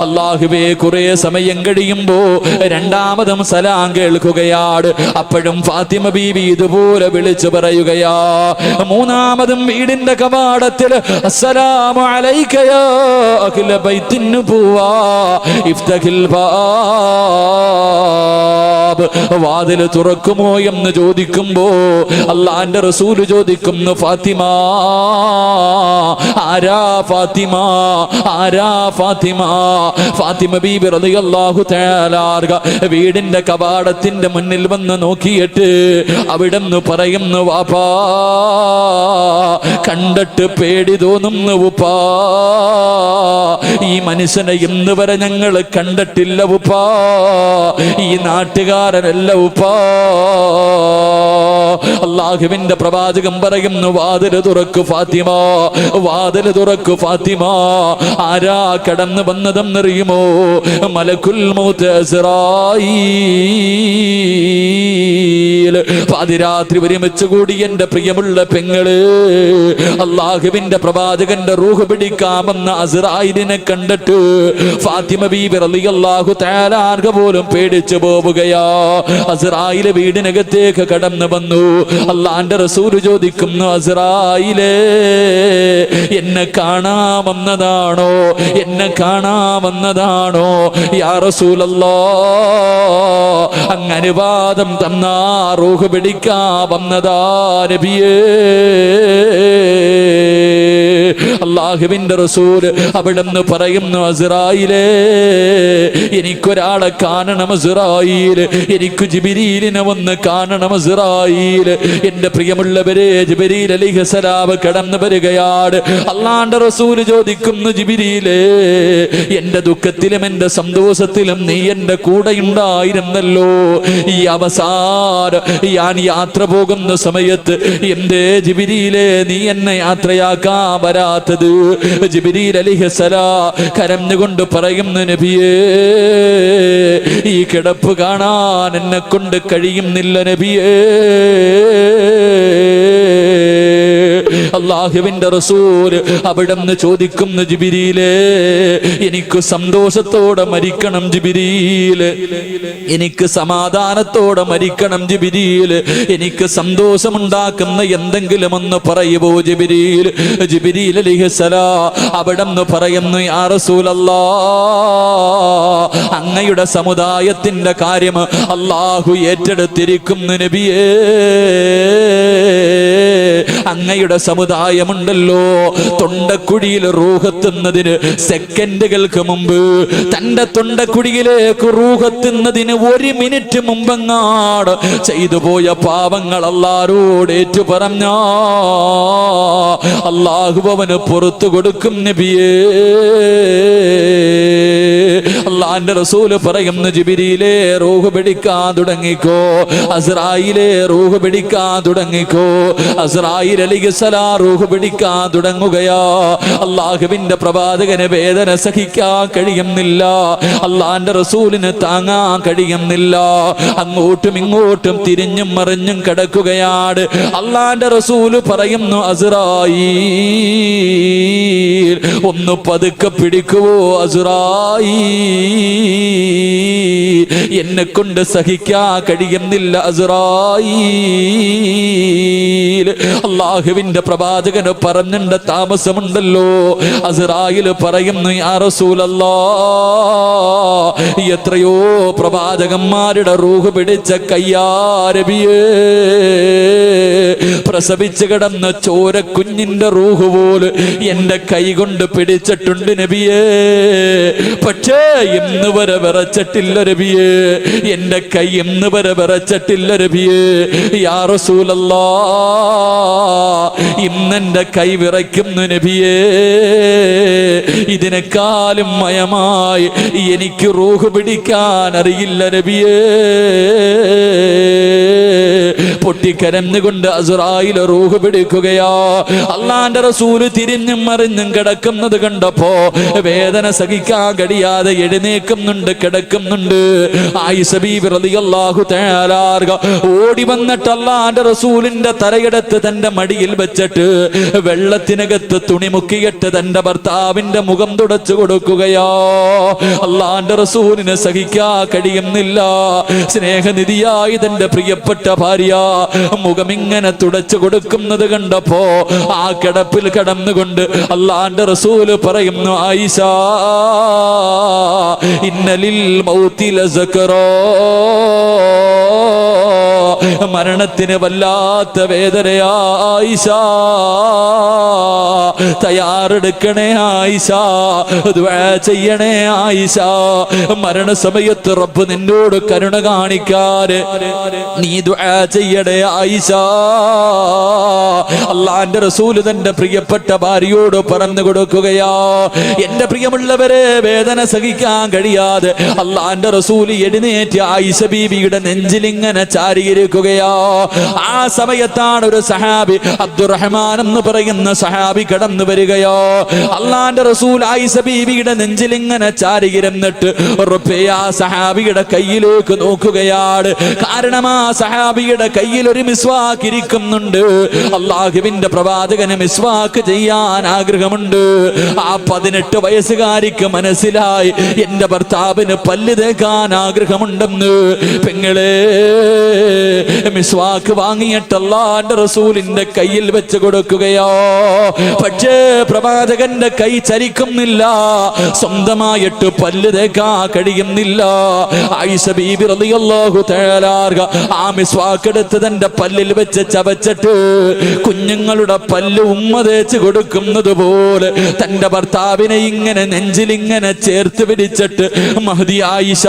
അല്ലാഹുവേ, കുറെ സമയം കഴിയുമ്പോ രണ്ടാമതും സലാം കേൾക്കുകയാണ്. അപ്പോഴും ഫാത്തിമ ബീവി ഇതുപോലെ വിളിച്ചു പറയുകയാ. മൂന്നാമതും വീടിന്റെ കവാടത്തിൽ അസ്സലാം അസ്സലാമു അലൈക യാ അഖില ബൈത്തിൻ നുബുവ ഇഫ്തഹിൽ ബാബ്. വാതിൽ തുറക്കുമോ എന്ന് ചോദിക്കുമ്പോ അള്ളാന്റെ റസൂല് ചോദിക്കുന്നു, ഫാത്തിമ. ആരാ ഫാത്തിമ? ആരാ ഫാത്തിമ? ഫാത്തിമ ബീബി റളിയല്ലാഹു തആല വീടിന്റെ കവാടത്തിന്റെ മുന്നിൽ വന്ന് നോക്കിയിട്ട് അവിടെന്ന് പറയുന്നു, വാപ്പാ കണ്ടിട്ട് പേടി തോന്നുന്നു ഉപ്പാ, ഈ മനുഷ്യനെ ഇന്ന് വരെ ഞങ്ങൾ കണ്ടിട്ടില്ല ഉപ്പാ, ഈ നാട്ടുകാരനല്ല ഉപ്പാ. അല്ലാഹുവിന്റെ പ്രവാചകൻ പറയുന്നു, വാതിൽ തുറക്കു ഫാത്തിമ, വാതിൽ തുറക്കു ഫാത്തിമ. ആരാ കടന്നു വന്നതെന്നറിയുമോ? മലക്കുൽ മൗത്ത് ഇസ്രായീൽ. പാതിരാത്രി ഒരുമിച്ച് കൂടി എന്റെ പ്രിയമുള്ള പെങ്ങള്, അല്ലാഹുവിന്റെ പ്രവാചകന്റെ റൂഹ് പിടിക്കാമെന്ന അസ്രായിലിനെ കണ്ടിട്ട് ഫാത്തിമ ബീബി റളിയല്ലാഹു തആല അൻഹ പോലും പേടിച്ചു പോവുകയാ. അസ്രായില് വീടിനകത്തേക്ക് കടന്നു വന്നു. അല്ലാഹുവിന്റെ റസൂൽ ചോദിക്കുന്നു, അസ്രായിലേ എന്നെ കാണാമെന്നതാണോ? എന്നെ കാണാമെന്നതാണോ? യാ റസൂലല്ലാഹ്, അങ്ങ് അനുവാദം തന്നാ റൂഹ് പിടിക്കാമെന്നതാ നബിയേ. അല്ലാഹുവിന്റെ റസൂൽ അവിടെന്ന് പറയുന്നു, അസ്രായിലേ എനിക്കൊരാളെ കാണണം അസ്രായീൽ, എനിക്ക് ജിബ്രീലിനെ ഒന്ന് കാണണം അസ്രായീൽ. എന്റെ പ്രിയമുള്ളവരെ, ജിബ്രീൽ അലൈഹിസ്സലാം കടന്നു വരികയാണ്. അല്ലാഹുവിന്റെ റസൂൽ ചോദിക്കുന്നു, ജിബ്രീലേ എന്റെ ദുഃഖത്തിലും എന്റെ സന്തോഷത്തിലും നീ എന്റെ കൂടെ ഉണ്ടായിരുന്നല്ലോ, ഈ അവസാനം ഞാൻ യാത്ര പോകുന്ന സമയത്ത് എന്തേ ജിബ്രീലേ നീ എന്നെ യാത്രയാക്കാൻ വരാത്തത്? ജിബ്രീൽ അലൈഹിസ്സലാം കരഞ്ഞുകൊണ്ട് പറയുന്നു, നബിയേ ഈ കിടപ്പ് കാണാൻ എന്നെ കൊണ്ട് കഴിയുന്നില്ല നബിയേ. അല്ലാഹുവിന്റെ റസൂൽ അവിടെന്ന് ചോദിക്കുന്നു, ജിബ്രീലേ എനിക്ക് സന്തോഷത്തോടെ മരിക്കണം ജിബ്രീല്, എനിക്ക് സമാധാനത്തോടെ മരിക്കണം ജിബ്രീല്, എനിക്ക് സന്തോഷമുണ്ടാക്കുന്ന എന്തെങ്കിലും ഒന്ന് പറയുമോ ജിബ്രീൽ? ജിബ്രീൽ അലൈഹിസ്സലാം അവിടെന്ന് പറയുന്നു, യാ റസൂലല്ലാഹ് അങ്ങയുടെ സമുദായത്തിന്റെ കാര്യം അല്ലാഹു ഏറ്റെടുത്തിരിക്കുന്നു നബിയേ. അങ്ങയുടെ സമുദായമുണ്ടല്ലോ, തൊണ്ടക്കുഴിയിൽ റൂഹെത്തുന്നതിന് സെക്കൻഡുകൾക്ക് മുമ്പ്, തന്റെ തൊണ്ടക്കുഴിയിലേക്ക് റൂഹെത്തുന്നതിന് 1 മിനിറ്റ് മുമ്പെങ്ങാട് ചെയ്തു പോയ പാവങ്ങൾ അല്ലാഹുവോട് ഏറ്റു പറഞ്ഞ അല്ലാഹു അവന് പുറത്തു കൊടുക്കും നബിയേ. അല്ലാഹുവിന്റെ റസൂല് പറയുന്നു, ജിബ്രീലേ റൂഹ് പിടിക്കാൻ തുടങ്ങിക്കോ, അസ്രായീലേ റൂഹ് പിടിക്കാൻ തുടങ്ങിക്കോ. അസ്രായീൽ അലൈഹിസ്സലാം റൂഹ് പിടിക്കാൻ തുടങ്ങുകയാ. അല്ലാഹുവിന്റെ പ്രവാചകന് വേദന സഹിക്കാൻ കഴിയുന്നില്ല, അല്ലാഹുവിന്റെ റസൂലിന് താങ്ങാൻ കഴിയുന്നില്ല. അങ്ങോട്ടും ഇങ്ങോട്ടും തിരിഞ്ഞും മറിഞ്ഞും കിടക്കുകയാണ്. അല്ലാഹുവിന്റെ റസൂല് പറയുന്നു, അസ്രായീൽ ഒന്ന് പതുക്കെ പിടിക്കുവോ അസ്രായീൽ, എന്നെ കൊണ്ട് സഹിക്കാൻ കഴിയുന്നില്ല അസ്രായീൽ. അല്ലാഹുവിന്റെ പ്രവാചകന് പറഞ്ഞിട്ട് താമസമുണ്ടല്ലോ. അസ്രായീൽ പറയുന്നു, യാ റസൂലല്ലാഹ് എത്രയോ പ്രവാചകന്മാരുടെ റൂഹ് പിടിച്ച കയ്യാ നബിയേ, പ്രസവിച്ച് കിടന്ന ചോര കുഞ്ഞിന്റെ റൂഹ് പോല് എന്റെ കൈ കൊണ്ട് പിടിച്ചിട്ടുണ്ട് നബിയേ, പക്ഷേ ഇന്ന് വരെ വിറച്ചിട്ടില്ല നബിയേ, എന്റെ കൈ ഇന്ന് വരെ വിറച്ചിട്ടില്ല നബിയേ. യാ റസൂലല്ലാഹ് ഇന്നെന്റെ കൈ വിറയ്ക്കുന്നു നബിയേ, ഇതിനേക്കാളും മയമായി എനിക്ക് റൂഹ് പിടിക്കാൻ അറിയില്ല നബിയേ. പൊട്ടിക്കരഞ്ഞുകൊണ്ട് അസ്രായീൽ റൂഹ് പിടിക്കുകയാ. അല്ലാഹുവിന്റെ റസൂല് തിരിഞ്ഞും മറിഞ്ഞും കിടക്കുന്നത് കണ്ടപ്പോ വേദന സഹിക്കാൻ കഴിയാതെ എഴുന്നേക്കുന്നുണ്ട്, കിടക്കുന്നുണ്ട്. ആയിഷ ബീബി റളിയല്ലാഹു തആല ഓടി വന്നിട്ട് അല്ലാഹുവിന്റെ റസൂലിന്റെ തലയെടുത്ത് തന്റെ മടിയിൽ വെച്ചിട്ട് വെച്ചിട്ട് വെള്ളത്തിനകത്ത് തുണി മുക്കിയിട്ട് തന്റെ ഭർത്താവിന്റെ മുഖം തുടച്ചു കൊടുക്കുകയോ. അള്ളാന്റെ റസൂലിന് സഹിക്കാ കഴിയുന്നില്ല. സ്നേഹനിധിയായി തന്റെ പ്രിയപ്പെട്ട ഭാര്യ മുഖം ഇങ്ങനെ തുടച്ചു കൊടുക്കുന്നത് കണ്ടപ്പോ ആ കിടപ്പിൽ കടന്നുകൊണ്ട് അള്ളാന്റെ റസൂല് പറയുന്നു, ആയിഷ ഇന്നലിൽ മൗതി ലസക്കറോ, മരണത്തിന് വല്ലാത്ത വേദനയാ ആയിഷ, തയ്യാറെടുക്കണേ ആയിഷ, ദുആ ചെയ്യണേ ആയിഷ. മരണസമയത്ത് റബ്ബ് നിന്നോട് കരുണ കാണിക്കാതെ നീ ദുആ ചെയ്യണേ ആയിഷ. അള്ളാന്റെ റസൂല് തന്റെ പ്രിയപ്പെട്ട ഭാര്യയോട് പറഞ്ഞു കൊടുക്കുകയാ. എന്റെ പ്രിയമുള്ളവരെ, വേദന സഹിക്കാൻ കഴിയാതെ അള്ളാന്റെ റസൂല് എഴുന്നേറ്റ് ആയിഷ ബീവിയുടെ നെഞ്ചിലിങ്ങനെ ചാരിയിരിക്കുകയാ. ആ സമയത്താണ് ഒരു സഹാബി, അബ്ദുറഹ്മാൻ എന്ന് പറയുന്ന സഹാബി കടന്നു വരികയോ. അള്ളാന്റെ റസൂൽ ആയിഷ ബീവിയുടെ നെഞ്ചിലിങ്ങനെ ചാരിയിരുന്നിട്ട് ആ സഹാബിയുടെ കയ്യിലേക്ക് നോക്കുകയാണ്. കാരണം ആ സഹാബിയുടെ കയ്യിൽ ഒരു മിസ്വാക്ക് ഇരിക്കുന്നുണ്ട്. അള്ളാഹുവിന്റെ പ്രവാചകന് മിസ്വാക്ക് ചെയ്യാൻ ആഗ്രഹമുണ്ട്. ആ 18 വയസ്സുകാരിക്ക് മനസ്സിലായി എന്റെ ഭർത്താവിന് പല്ല് തേക്കാൻ ആഗ്രഹമുണ്ടെന്ന്. പെങ്ങളെ, മിസ്വാക്ക് വാങ്ങിയിട്ട് അല്ലാഹുവിന്റെ റസൂലിന്റെ കയ്യിൽ വെച്ച് കൊടുക്കുകയോ. പക്ഷേ പ്രവാചകന്റെ കൈ ചലിക്കുന്നില്ല, സ്വന്തമായിട്ട് പല്ല് തേക്കാൻ കഴിയുന്നില്ല. ആയിഷ ബീബി റളിയല്ലാഹു തആല ആ മിസ്വാക്ക് എടുത്ത് തന്റെ പല്ലിൽ വെച്ച് ചവച്ചിട്ട് കുഞ്ഞുങ്ങളുടെ പല്ല് ഉമ്മ തേച്ച് കൊടുക്കുന്നത് പോലെ തന്റെ ഭർത്താവിനെ ഇങ്ങനെ നെഞ്ചിലിങ്ങനെ ചേർത്ത് പിടിച്ചിട്ട് മഹദി ആയിഷ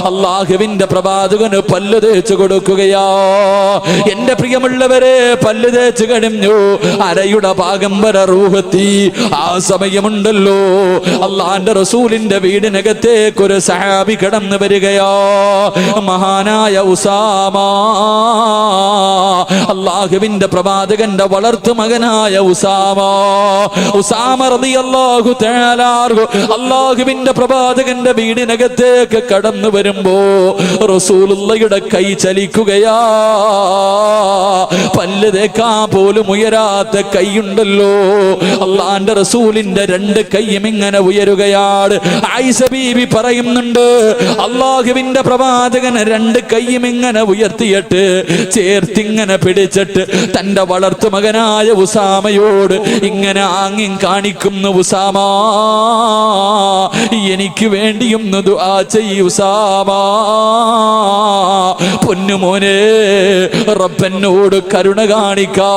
അള്ളാഹുവിന്റെ പ്രവാചകന് പല്ല് തേച്ച് കൊടുക്കുകയാ. എന്റെ പ്രിയമുള്ളവരെ, പല്ല് തേച്ച് കഴിഞ്ഞു, അരയുടെ ഭാഗം വരെ റൂഹത്തി. ആ സമയമുണ്ടല്ലോ അള്ളാന്റെ റസൂലിന്റെ വീടിനകത്തേക്ക് ഒരു സഹാബി കടന്നു വരികയോ. മഹാനായ ഉസാമ, അള്ളാഹുവിന്റെ പ്രവാചകന്റെ വളർത്തു മകനായ ഉസാമ. ഉസാമ റളിയല്ലാഹു തആല അള്ളാഹുവിന്റെ പ്രവാചകന്റെ വീടിനകത്തേക്ക് കടന്നു വരുമ്പോ റസൂലുള്ളാഹിയുടെ കൈ ചലിക്കുകയാ. പല്ല് തേക്കാൻ പോലും ഉയരാത്ത കൈയുണ്ടല്ലോ. അള്ളാന്റെ റസൂലിന്റെ 2 കൈയും ഇങ്ങനെ ഉയരുകയാണ്. ആയിഷ ബീവി പറയുന്നുണ്ട്, അള്ളാഹുവിന്റെ പ്രവാചകന് 2 കൈയും ഇങ്ങനെ ഉയർത്തിയിട്ട് ചേർത്തിങ്ങനെ പിടിച്ചിട്ട് തന്റെ വളർത്തു മകനായ ഉസാമയോട് ഇങ്ങനെ ആംഗ്യം കാണിക്കുന്നു. ഉസാമ, എനിക്ക് വേണ്ടിയൊന്ന് ദുആ ചെയ്യ് ഉസാമ. പൊന്നുമോനെ, റബ്ബനോട് കരുണ കാണിക്കാ.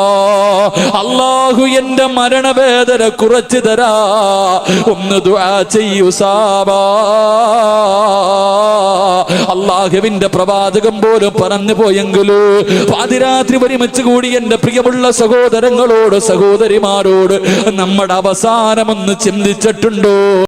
അല്ലാഹു എന്റെ മരണവേദന കുറച്ചു തരാ, ഒന്ന് ദുആ ചെയ്യ് ഉസാമ. അള്ളാഹുവിന്റെ പ്രവാചകം പോലും പറഞ്ഞു പോയെങ്കിലോ പാതിരാത്രി ഒരുമിച്ച് കൂടി എന്റെ പ്രിയമുള്ള സഹോദരങ്ങളോട് സഹോദരിമാരോട് നമ്മുടെ അവസാനമൊന്ന് ചിന്തിച്ചിട്ടുണ്ടോ?